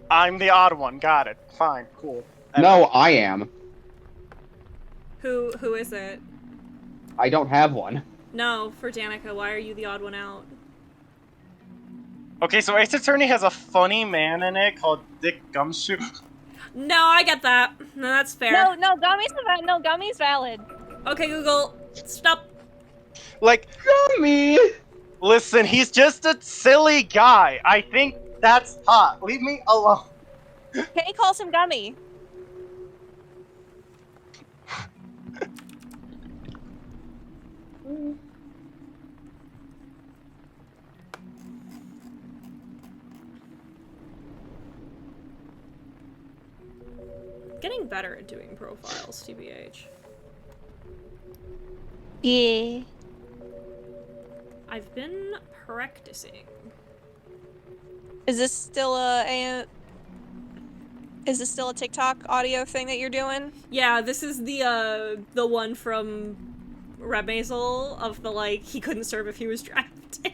I'm the odd one. Got it. Fine, cool. No, I am. Who is it? I don't have one. No, for Danica, why are you the odd one out? Okay, so Ace Attorney has a funny man in it called Dick Gumshoe. No, I get that. No, that's fair. Gummy's valid. Okay, Google, stop. Like, Gummy! listen, he's just a silly guy. I think that's hot. Leave me alone. Kenny calls him Gummy. Getting better at doing profiles, TBH. Yeah. I've been practicing. Is this still a TikTok audio thing that you're doing? Yeah, this is the one from Red Maisel of the, like, he couldn't serve if he was drafted.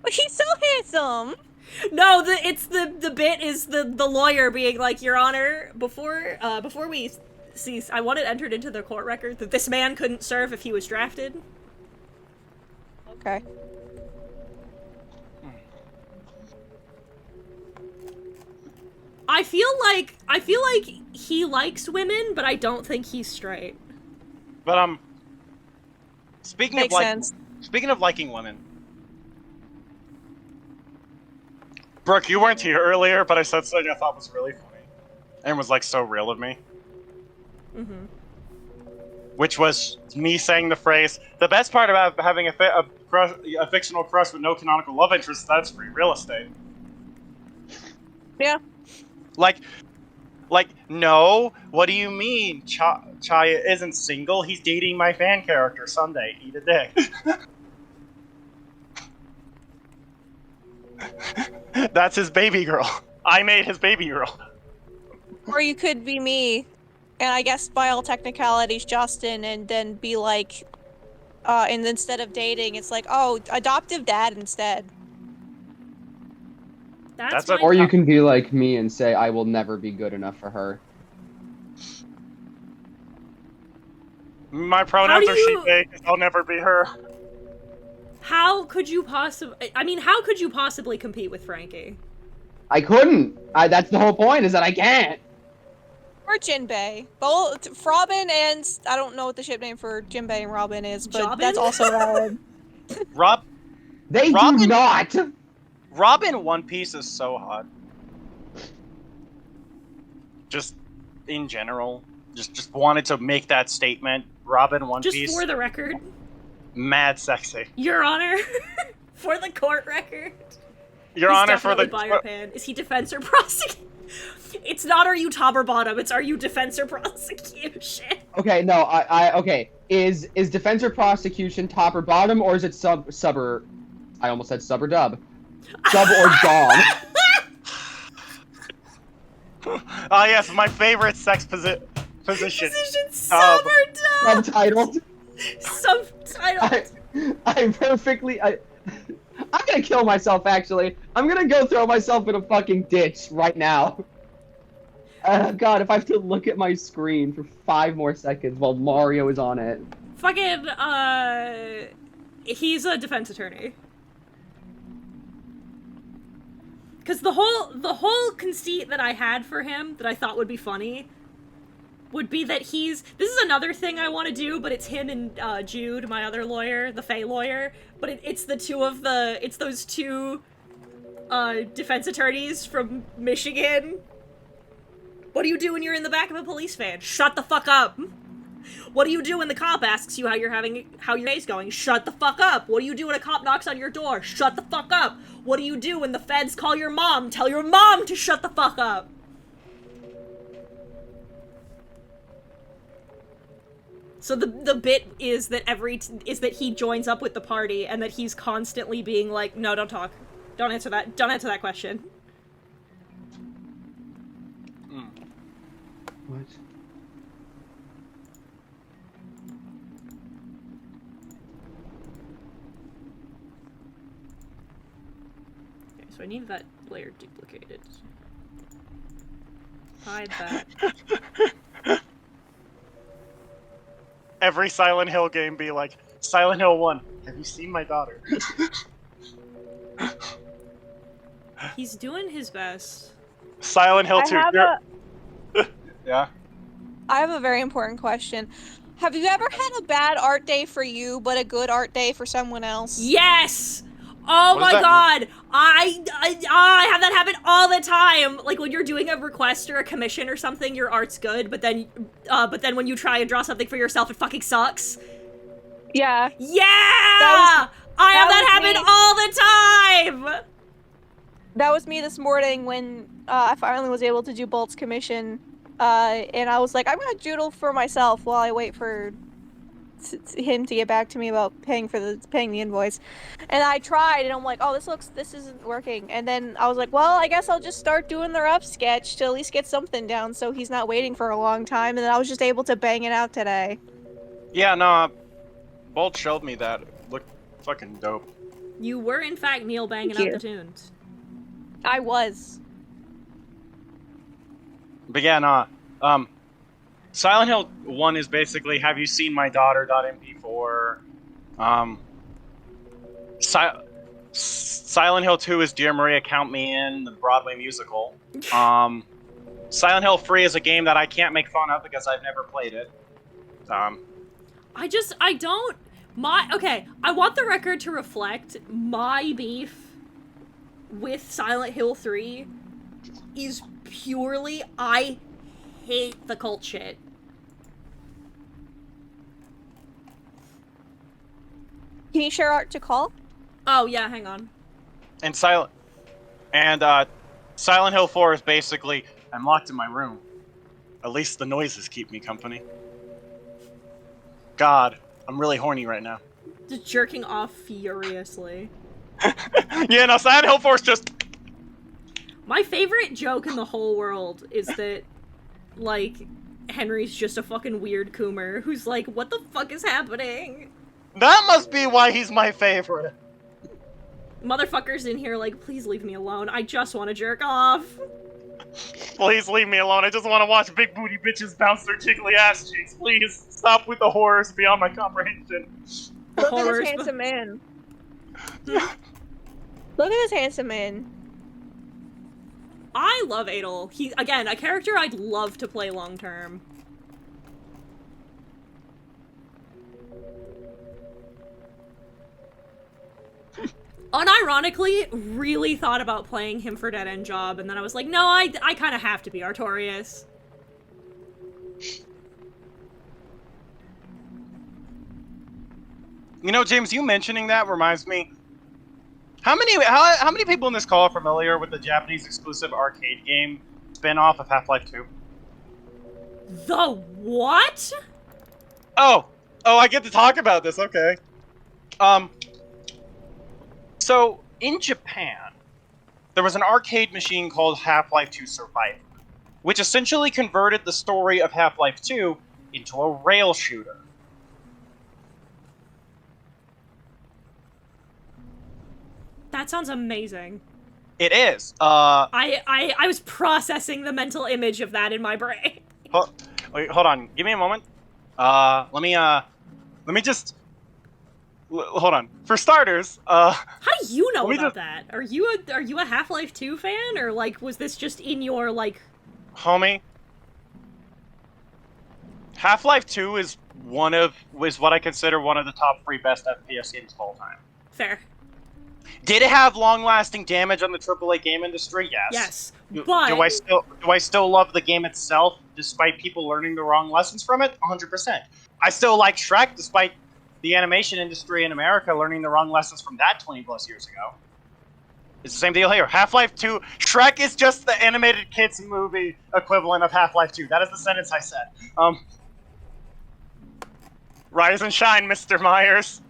But he's so handsome! No, the bit is the lawyer being like, Your Honor, before we cease, I want it entered into the court record that this man couldn't serve if he was drafted. Okay. I feel like he likes women, but I don't think he's straight. But speaking Makes sense. Speaking of liking women, Brooke, you weren't here earlier, but I said something I thought was really funny, and was like so real of me. Mm-hmm. Which was me saying the phrase, "The best part about having a fictional crush with no canonical love interest, that's free real estate." Yeah. Like, no. What do you mean? Chaya isn't single. He's dating my fan character, Sunday. Eat a dick. That's his baby girl. I made his baby girl. Or you could be me, and I guess by all technicalities, Justin, and then be like, and instead of dating, it's like, oh, adoptive dad instead. That's a- my- Or you can be like me and say, I will never be good enough for her. My pronouns are she, they, 'cause I'll never be her. How could you possibly? I mean, how could you possibly compete with Frankie? I couldn't. That's the whole point, is that I can't. Or Jinbei. Both Robin and I don't know what the ship name for Jinbei and Robin is, but Jobin? that's also valid. They Robin- do not. Robin One Piece is so hot. Just in general, just wanted to make that statement. Robin One Just Piece, for the record, mad sexy. Your Honor, for the court record. Your He's Honor, for the definitely buyer pan. Is he defense or prosecution? It's not are you top or bottom, it's are you defense or prosecution. Okay, no, okay. Is defense or prosecution top or bottom, or is it sub or I almost said sub or dub. Sub or dom. Oh yes, my favorite sex position. Position sub or dub. Subtitled. Subtitled. I'm gonna kill myself, actually. I'm gonna go throw myself in a fucking ditch right now. God, if I have to look at my screen for 5 more seconds while Mario is on it. Fucking, he's a defense attorney. Because the whole conceit that I had for him, that I thought would be funny, would be that this is another thing I want to do, but it's him and, Jude, my other lawyer, the Fae lawyer, but it's those two, defense attorneys from Michigan. What do you do when you're in the back of a police van? Shut the fuck up! What do you do when the cop asks you how your day's going? Shut the fuck up! What do you do when a cop knocks on your door? Shut the fuck up! What do you do when the feds call your mom? Tell your mom to shut the fuck up! So the bit is that he joins up with the party and that he's constantly being like, no, don't talk. Don't answer that question. What? Okay, so I need that layer duplicated. Hide that. Every Silent Hill game be like, Silent Hill 1, have you seen my daughter? He's doing his best. Silent Hill 2. Yeah? I have a very important question. Have you ever had a bad art day for you, but a good art day for someone else? Yes! Oh What my does that god! I have that happen all the time! Like, when you're doing a request or a commission or something, your art's good, but then when you try and draw something for yourself, it fucking sucks. Yeah. Yeah! I have that happen all the time! That was me this morning when I finally was able to do Bolt's commission. And I was like, I'm gonna doodle for myself while I wait for him to get back to me about paying the invoice. And I tried, and I'm like, oh, this isn't working. And then I was like, well, I guess I'll just start doing the rough sketch to at least get something down so he's not waiting for a long time. And then I was just able to bang it out today. Yeah, no, Bolt showed me that. It looked fucking dope. You were, in fact, Neil banging out the tunes. I was. But yeah, no, Silent Hill 1 is basically, have you seen my daughter.mp4? Silent Hill 2 is Dear Maria, Count Me In, the Broadway musical. Silent Hill 3 is a game that I can't make fun of because I've never played it. I want the record to reflect my beef with Silent Hill 3 is purely, I hate the cult shit. Can you share art to call? Oh yeah, hang on. And Silent Hill 4 is basically, I'm locked in my room. At least the noises keep me company. God, I'm really horny right now. Just jerking off furiously. Yeah, no, Silent Hill 4 is just... My favorite joke in the whole world is that, like, Henry's just a fucking weird coomer who's like, what the fuck is happening? That must be why he's my favorite. Motherfuckers in here like, please leave me alone. I just want to jerk off. Please leave me alone. I just want to watch big booty bitches bounce their jiggly ass cheeks. Please stop with the horrors beyond my comprehension. Look at Horrors, this handsome man. Look at this handsome man. I love Adel. He, again, a character I'd love to play long term. Unironically, really thought about playing him for Dead End Job, and then I was like, no, I kind of have to be Artorias. You know, James, you mentioning that reminds me. How many people in this call are familiar with the Japanese exclusive arcade game spin-off of Half-Life 2? The what? Oh, I get to talk about this. Okay. So in Japan, there was an arcade machine called Half-Life 2 Survivor, which essentially converted the story of Half-Life 2 into a rail shooter. That sounds amazing. It is. I was processing the mental image of that in my brain. Wait, hold on. Give me a moment. Let me just. Hold on. For starters, How do you know Let me about just- that? Are you a Half-Life 2 fan, or like was this just in your like? homie, Half-Life 2 is what I consider one of the top 3 best FPS games of all time. Fair. Did it have long-lasting damage on the AAA game industry? Yes. Yes, Do but I still love the game itself, despite people learning the wrong lessons from it? 100%. I still like Shrek, despite the animation industry in America learning the wrong lessons from that 20 plus years ago. It's the same deal here. Half-Life 2, Shrek is just the animated kids movie equivalent of Half-Life 2. That is the sentence I said. Rise and shine, Mr. Myers.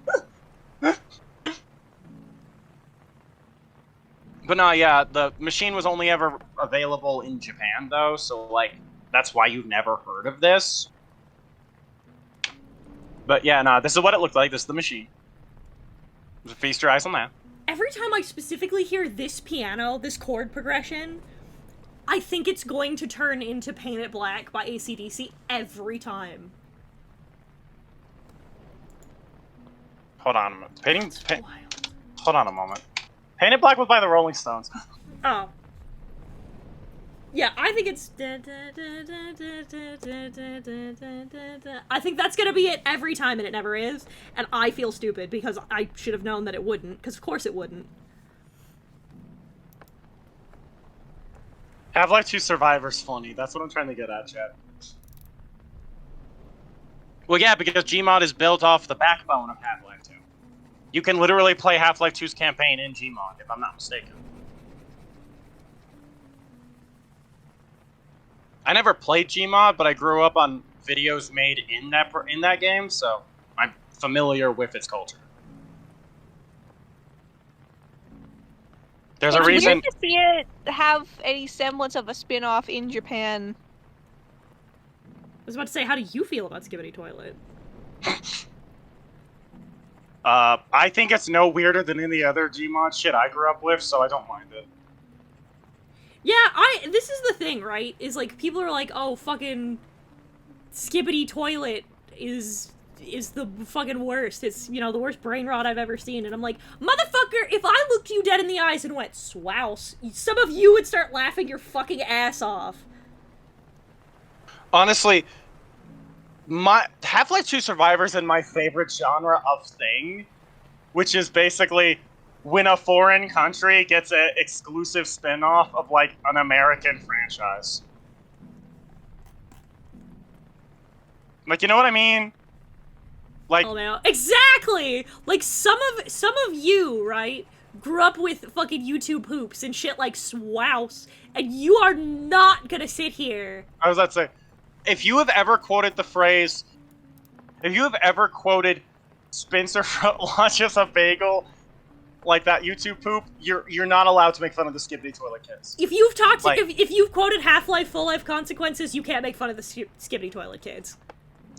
But no, yeah, the machine was only ever available in Japan, though, so, like, that's why you've never heard of this. But yeah, no, this is what it looked like. This is the machine. Just feast your eyes on that. every time I specifically hear this piano, this chord progression, I think it's going to turn into Paint It Black by AC/DC every time. Hold on a moment. It's wild. Hold on a moment. Paint It Black was by the Rolling Stones. Oh. Yeah, I think it's... I think that's gonna be it every time, and it never is. And I feel stupid, because I should have known that it wouldn't, because of course it wouldn't. Half-Life 2 Survivor's funny. That's what I'm trying to get at, chat. Well, yeah, because Gmod is built off the backbone of Half-Life 2. You can literally play Half-Life 2's campaign in Gmod, if I'm not mistaken. I never played Gmod, but I grew up on videos made in that game, so I'm familiar with its culture. There's a It's reason. weird to see it have any semblance of a spin-off in Japan. I was about to say, how do you feel about Skibidi Toilet? I think it's no weirder than any other Gmod shit I grew up with, so I don't mind it. Yeah, this is the thing, right? Is like, people are like, oh, fucking Skibidi Toilet is the fucking worst. It's, you know, the worst brain rot I've ever seen. And I'm like, motherfucker, if I looked you dead in the eyes and went, swouse, some of you would start laughing your fucking ass off. Honestly, my Half-Life 2 Survivor's in my favorite genre of thing, which is basically when a foreign country gets an exclusive spin-off of, like, an American franchise. Like, you know what I mean? Like, Oh, no. Exactly! Like, some of you, right, grew up with fucking YouTube hoops and shit like swouse, and you are not gonna sit here. I was about to say, if you have ever quoted the phrase, if you have ever quoted Spencer launches a bagel like that YouTube poop, you're not allowed to make fun of the Skibidi Toilet Kids. If you've talked, Like- if you've quoted Half-Life Full Life Consequences, you can't make fun of the Skibidi Toilet Kids.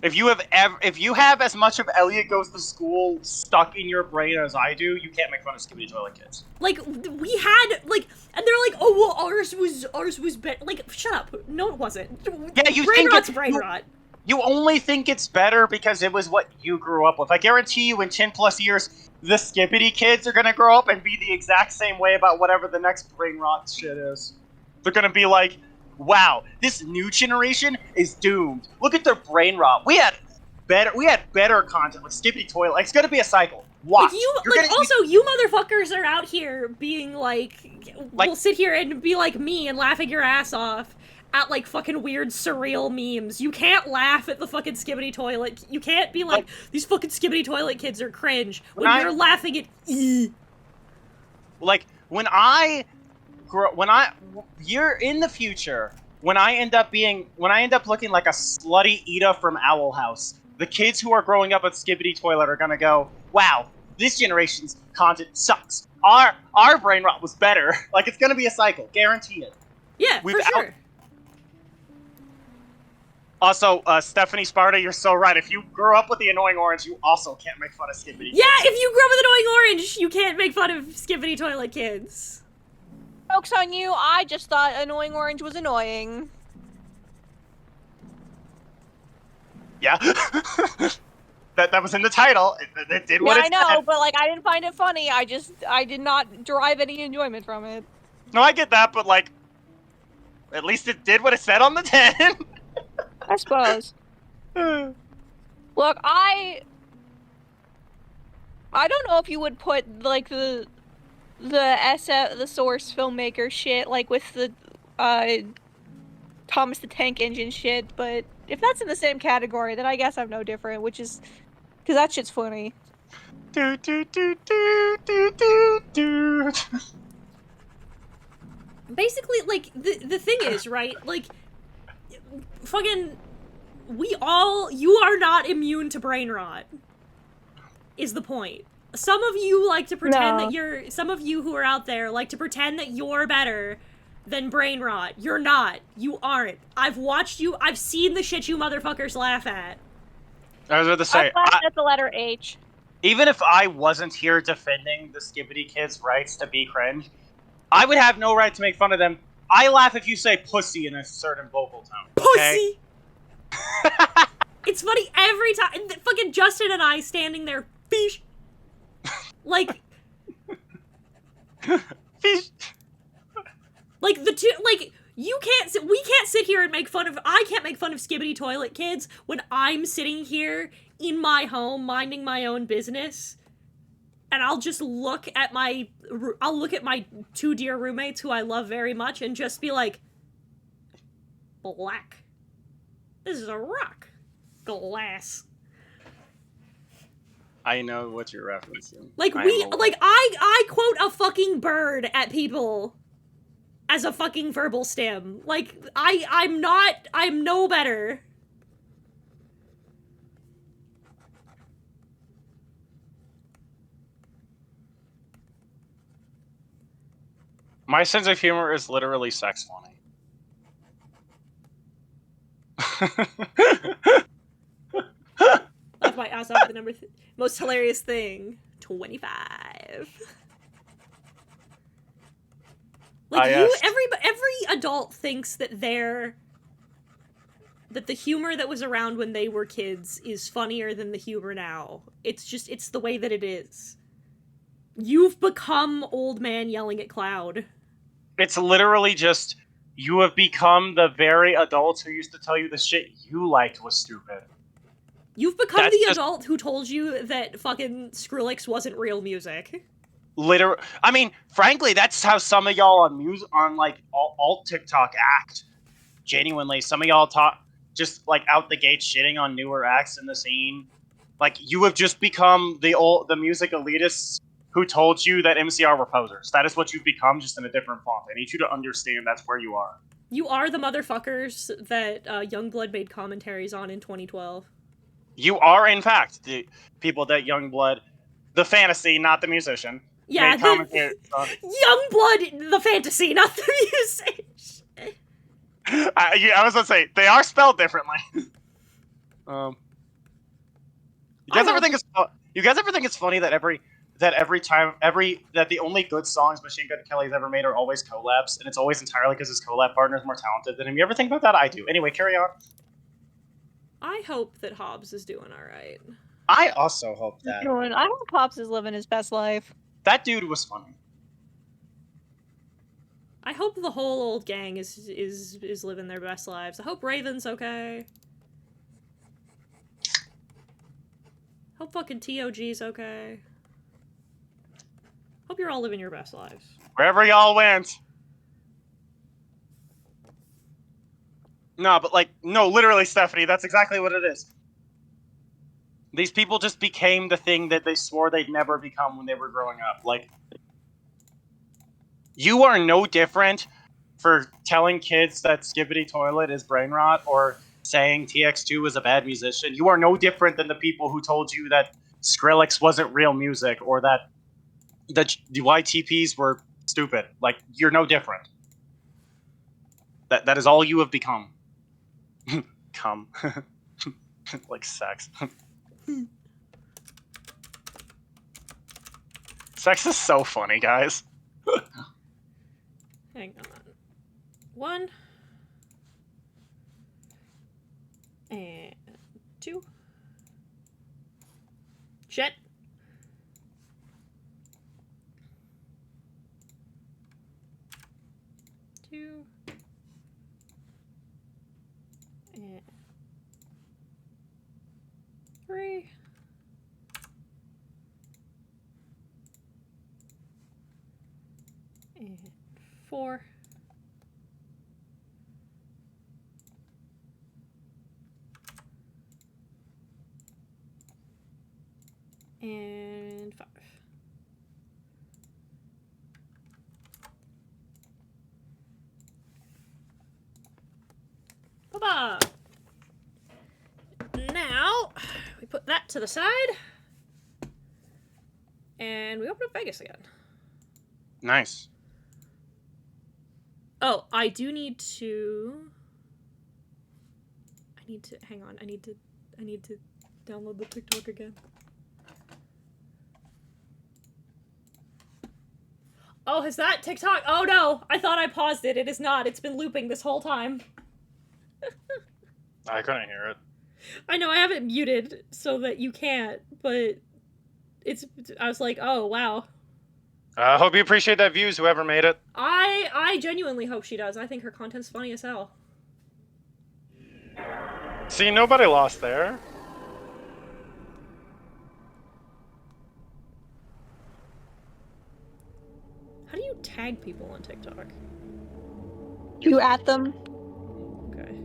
If you have as much of Elliot Goes to School stuck in your brain as I do, you can't make fun of Skibidi Toilet Kids. Like, we had, like, and they're like, oh, well, ours was better. Like, shut up. No, it wasn't. Yeah, you Brain think rot's it- brain you- rot. You only think it's better because it was what you grew up with. I guarantee you in 10 plus years, the Skibidi kids are gonna grow up and be the exact same way about whatever the next brain rot shit is. They're gonna be like, wow, this new generation is doomed. Look at their brain rot. We had better content with Skibidi Toilet. Like, it's gonna be a cycle. Watch. Like, You're gonna- also, you motherfuckers are out here being like, we'll sit here and be like me and laughing your ass off at, like, fucking weird surreal memes. You can't laugh at the fucking Skibidi Toilet. You can't be like, these fucking Skibidi Toilet kids are cringe when you're laughing at Like, you're in the future, when I end up looking like a slutty Ida from Owl House, the kids who are growing up at Skibidi Toilet are gonna go, wow, this generation's content sucks. Our brain rot was better. Like, it's gonna be a cycle, guarantee it. Yeah, for sure. Also, Stephanie Sparta, you're so right. If you grew up with the annoying orange, you also can't make fun of Skibidi. Yeah, if you grew up with annoying orange, you can't make fun of Skibidi Toilet Kids. Joke's on you, I just thought annoying orange was annoying. Yeah. that was in the title. It did what Yeah, it I know, said. but like I didn't find it funny. I did not derive any enjoyment from it. No, I get that, but like, at least it did what it said on the tin. I suppose. Look, I don't know if you would put like the source filmmaker shit like with the Thomas the Tank Engine shit, but if that's in the same category, then I guess I'm no different, which is because that shit's funny. Do, do, do, do, do, do, do. Basically, like, the thing is, right, like, fucking, you are not immune to brain rot, is the point. Some of you like to pretend that some of you who are out there like to pretend that you're better than brain rot. You're not. You aren't. I've watched you, I've seen the shit you motherfuckers laugh at. I was about to say, I laughed at the letter H. even if I wasn't here defending the Skibidi kids' rights to be cringe, I would have no right to make fun of them. I laugh if you say pussy in a certain vocal tone. Okay? Pussy! It's funny every time. Fucking Justin and I standing there, fish. Like, Fish. like the two, like, we can't sit here and make fun of, I can't make fun of Skibidi Toilet Kids when I'm sitting here in my home minding my own business. And I'll just look at my two dear roommates who I love very much and just be like, black. This is a rock. Glass. I know what you're referencing. Like, I quote a fucking bird at people as a fucking verbal stim. Like, I'm no better. My sense of humor is literally sex funny. That's my ass off the number most hilarious thing. 25. Like, every adult thinks that the humor that was around when they were kids is funnier than the humor now. It's the way that it is. You've become old man yelling at cloud. It's literally just, you have become the very adults who used to tell you the shit you liked was stupid. You've become adult who told you that fucking Skrillex wasn't real music. I mean, frankly, that's how some of y'all on like alt TikTok act. Genuinely, some of y'all talk just like out the gate shitting on newer acts in the scene. Like, you have just become the music elitists who told you that MCR were posers. That is what you've become, just in a different font. I need you to understand that's where you are. You are the motherfuckers that Youngblood made commentaries on in 2012. You are, in fact, the people that Youngblood, the fantasy, not the musician, yeah, made commentaries on. Youngblood, the fantasy, not the musician. I was gonna say, they are spelled differently. You guys ever think it's funny that that the only good songs Machine Gun Kelly's ever made are always collabs, and it's always entirely because his collab partner is more talented than him. You ever think about that? I do. Anyway, carry on. I hope that Hobbs is doing all right. I also hope that. I hope Pops is living his best life. That dude was funny. I hope the whole old gang is living their best lives. I hope Raven's okay. Hope fucking TOG's okay. Hope you're all living your best lives. Wherever y'all went. No, but no, literally, Stephanie, that's exactly what it is. These people just became the thing that they swore they'd never become when they were growing up. You are no different for telling kids that Skibbity Toilet is brain rot or saying TX2 is a bad musician. You are no different than the people who told you that Skrillex wasn't real music or that the YTPs were stupid. You're no different. That is all you have become. Come. Like sex. Sex is so funny, guys. Hang on. 1 and 2. Shit. Two. And 3. And 4. And 5. Bye-bye. Now, we put that to the side. And we open up Vegas again. Nice. Oh, I do need to... hang on, I need to download the TikTok again. Oh, is that TikTok? Oh no, I thought I paused it. It is not. It's been looping this whole time. I couldn't hear it. I know, I have it muted so that you can't, but I was like, oh, wow. I hope you appreciate that views, whoever made it. I genuinely hope she does. I think her content's funny as hell. See, nobody lost there. How do you tag people on TikTok? You at them? Okay.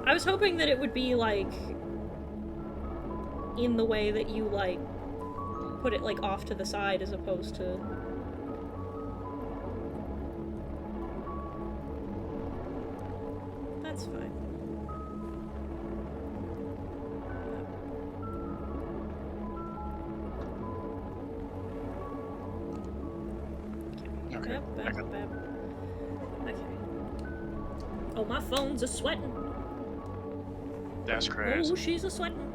I was hoping that it would be, in the way that you, put it, off to the side as opposed to... That's fine. Okay. Okay. Oh, my phone's a sweating. That's crazy. Oh, she's a sweating.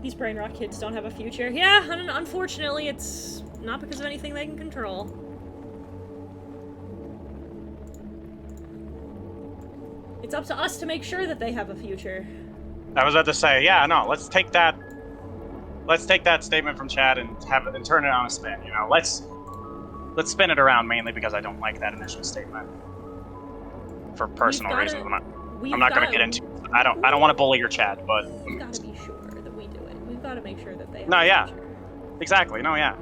These brain rot kids don't have a future. Yeah, unfortunately, it's not because of anything they can control. It's up to us to make sure that they have a future. I was about to say, yeah, no, let's take that statement from Chad and turn it on a spin, you know. Let's spin it around, mainly because I don't like that initial statement. For personal reasons. I'm not gonna get into it. I don't want to bully your Chad, but We've gotta be sure that we do it. We've gotta make sure that they have No, a yeah. future. Exactly, no, yeah.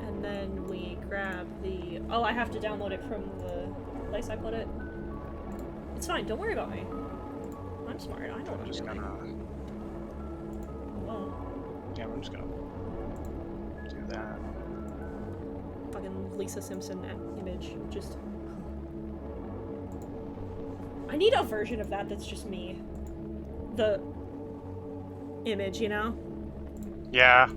And then we grab the... Oh, I have to download it from the place I put it. It's fine, don't worry about me. I'm smart, I know what I'm doing. Yeah, I'm just gonna do that. Fucking Lisa Simpson image, just... I need a version of that that's just me. The image, you know? Yeah.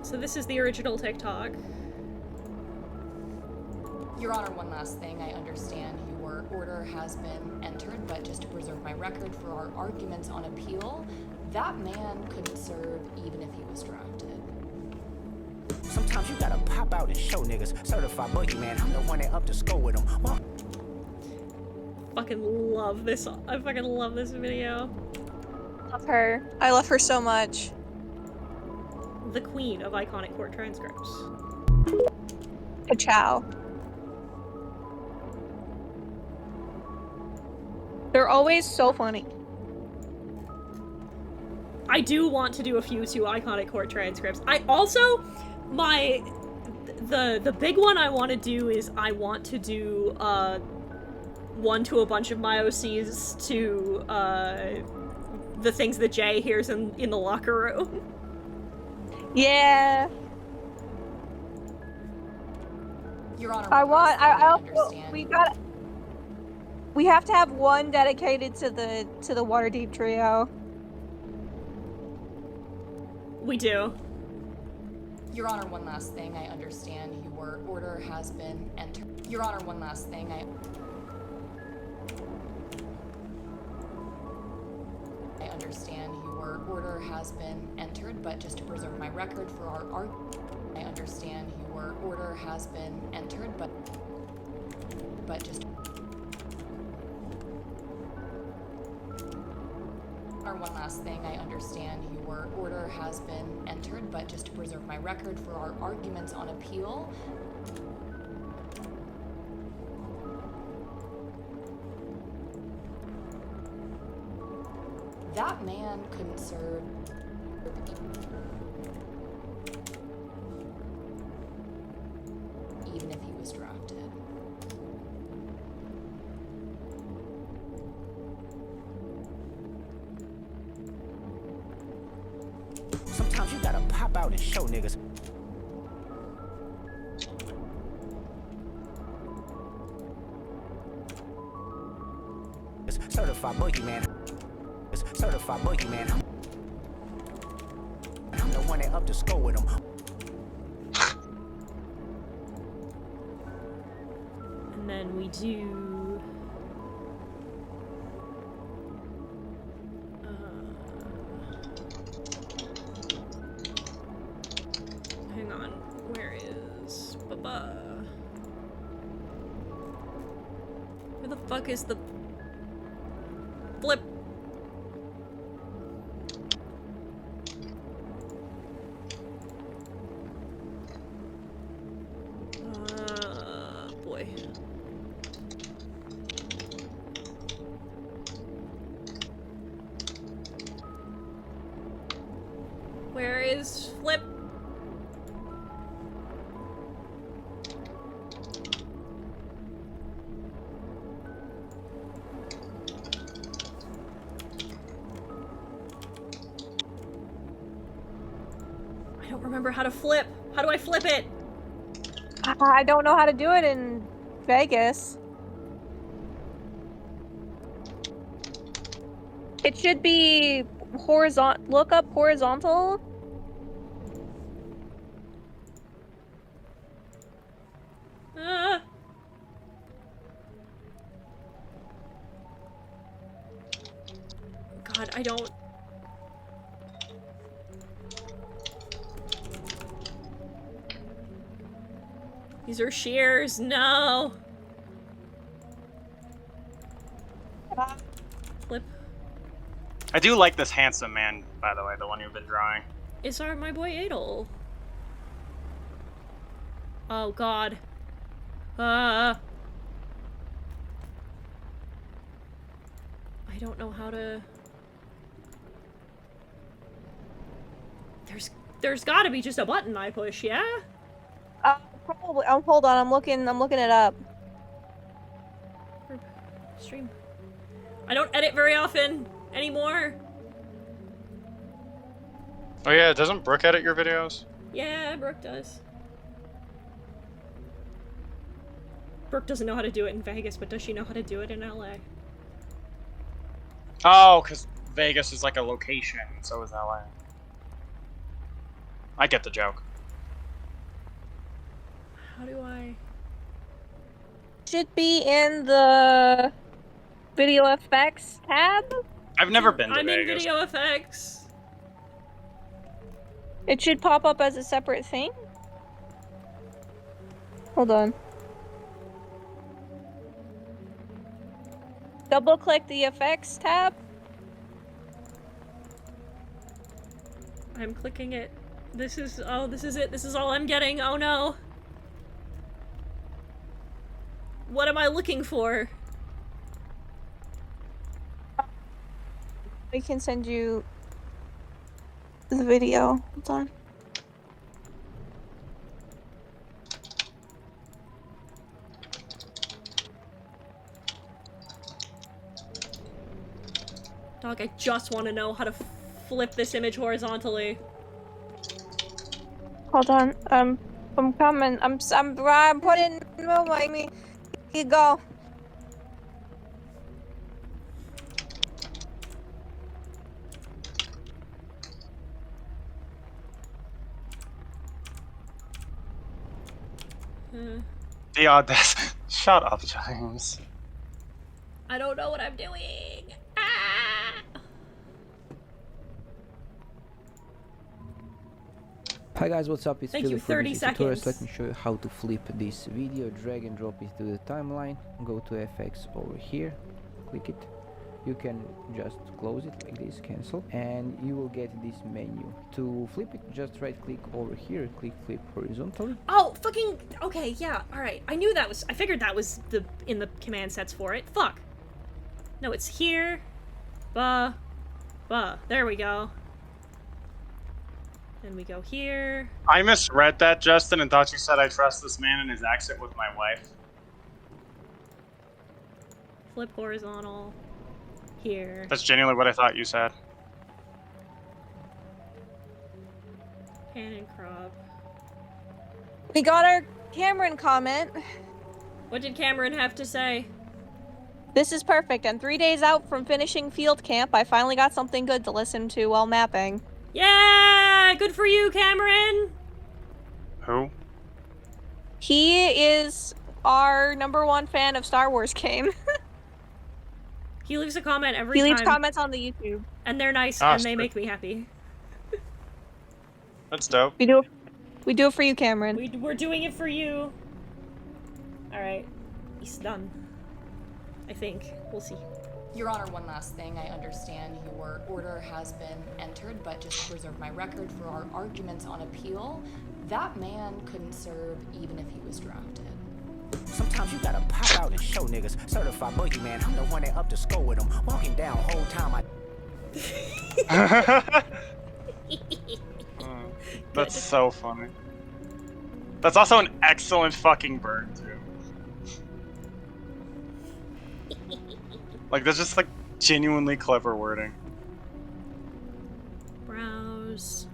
So this is the original TikTok. Your Honor, one last thing. I understand your order has been entered, but just to preserve my record for our arguments on appeal, that man couldn't serve even if he was drafted. Sometimes you gotta pop out and show niggas. Certified boogeyman, I'm the one that up to score with them. Fucking love this. I fucking love this video. Love her. I love her so much. The queen of iconic court transcripts. Ciao. They're always so funny. I do want to do a few two iconic court transcripts. I also, the big one I want to do is I want to do one to a bunch of my OCs to the things that Jay hears in the locker room. Yeah. Your Honor, I one last thing. also understand. we have to have one dedicated to the Waterdeep trio. We do. Your Honor, one last thing. I understand your order has been entered. Your Honor, one last thing. I understand your order has been entered, but just to preserve my record for our I understand your order has been entered, but just one last thing. I understand your order has been entered, but just to preserve my record for our arguments on appeal, that man couldn't serve even if he was drafted. Sometimes you gotta pop out and show niggas. Certified boogeyman. Certified boogeyman. I'm the one that up to score with them. And then we do... hang on. Where is... Baba? Where the fuck is the... flip? Boy. Where is flip? I don't remember how to flip. How do I flip it? I don't know how to do it in Vegas. It should be horizontal. Look up horizontal. God, I don't... These are shears. No. Flip. I do like this handsome man, by the way, the one you've been drawing. It's my boy Adel. Oh God. I don't know how to... There's gotta be just a button I push, yeah? Probably. Hold on. I'm looking it up. Stream. I don't edit very often anymore. Oh yeah, doesn't Brooke edit your videos? Yeah, Brooke does. Brooke doesn't know how to do it in Vegas, but does she know how to do it in LA? Oh, because Vegas is like a location, so is LA. I get the joke. How do I... Should be in the video effects tab. I've never been to I'm in Vegas. video effects. It should pop up as a separate thing. Hold on. Double click the effects tab. I'm clicking it. This is... Oh, this is it. This is all I'm getting. Oh no. What am I looking for? We can send you the video. Hold on. Dog, I just want to know how to flip this image horizontally. Hold on. I'm coming. I'm putting. Oh my me. Here you go. The audacity. Shut up, James. I don't know what I'm doing. Ah! Hi guys, what's up? It's Thank Philip you, from 30 Easy Tutorials. seconds. Let me show you how to flip this video. Drag and drop it to the timeline. Go to FX over here. Click it. You can just close it like this, cancel, and you will get this menu. To flip it, just right click over here, click flip horizontally. Oh, fucking... Okay, yeah, alright. I knew that was... I figured that was in the command sets for it. Fuck. No, it's here. There we go. Then we go here. I misread that, Justin, and thought you said I trust this man and his accent with my wife. Flip horizontal. Here. That's genuinely what I thought you said. Pan and crop. We got our Cameron comment. What did Cameron have to say? This is perfect. And 3 days out from finishing field camp, I finally got something good to listen to while mapping. Yeah! Good for you, Cameron! Who? He is our #1 fan of Star Wars game. He leaves a comment every He time. leaves comments on the YouTube. And they're nice, Ah, and they sweet. make me happy. That's dope. We do it for you, Cameron. We're doing it for you. Alright. He's done. I think. We'll see. Your Honor, one last thing. I understand your order has been entered, but just to preserve my record for our arguments on appeal, that man couldn't serve even if he was drafted. Sometimes you gotta pop out and show niggas. Certified boogeyman, I'm the one that up to score with them. Walking down whole time That's so funny. That's also an excellent fucking burn, too. Like, that's just, like, genuinely clever wording. Browse.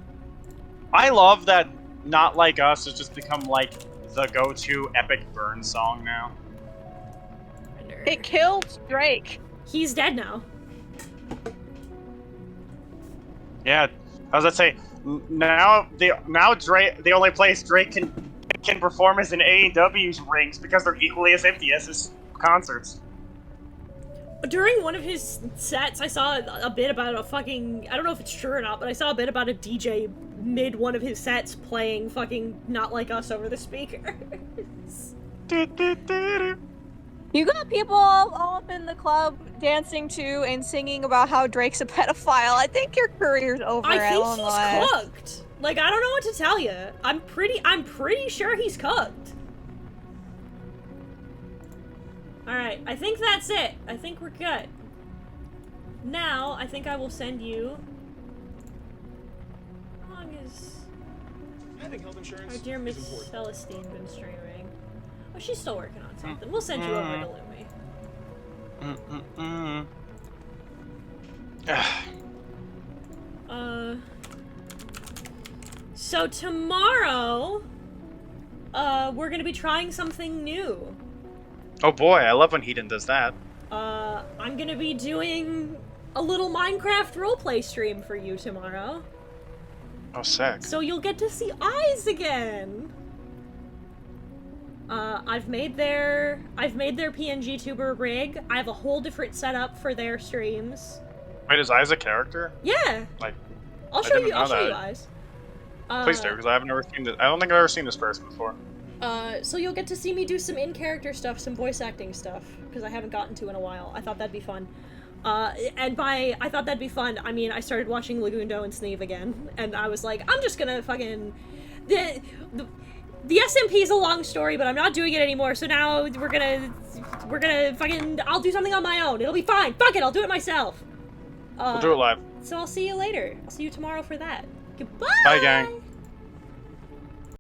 I love that Not Like Us has just become, like, the go-to epic burn song now. It killed Drake. He's dead now. Yeah, I was gonna say, now Drake, the only place Drake can perform is in AEW's rings because they're equally as empty as his concerts. During one of his sets, I saw a bit about a fucking... I don't know if it's true or not, but I saw a bit about a DJ mid one of his sets playing fucking Not Like Us over the speakers. You got people all up in the club dancing to and singing about how Drake's a pedophile. I think your career's over. I think he's Illinois. cooked. Like, I don't know what to tell you. I'm pretty sure he's cooked. Alright, I think that's it. I think we're good. Now, I think I will send you... How long is... Having health insurance our dear Miss Celestine been streaming? Oh, she's still working on something. We'll send you over to Lumi. So tomorrow, we're gonna be trying something new. Oh boy, I love when Hedon does that. I'm gonna be doing a little Minecraft roleplay stream for you tomorrow. Oh, sick. So you'll get to see eyes again. I've made their PNG tuber rig. I have a whole different setup for their streams. Wait, is Eyes a character? Yeah. Like, I'll I show didn't you. I'll know show you that. eyes. Please do, because I haven't ever seen this. I don't think I've ever seen this person before. So you'll get to see me do some in-character stuff, some voice acting stuff, because I haven't gotten to in a while. I thought that'd be fun. And by I thought that'd be fun, I mean I started watching Lagundo and Sneeve again, and I was like, I'm just gonna fucking... The SMP is a long story, but I'm not doing it anymore, so now we're gonna fucking... I'll do something on my own. It'll be fine. Fuck it, I'll do it myself. We'll do it live. So I'll see you later. I'll see you tomorrow for that. Goodbye! Bye, gang.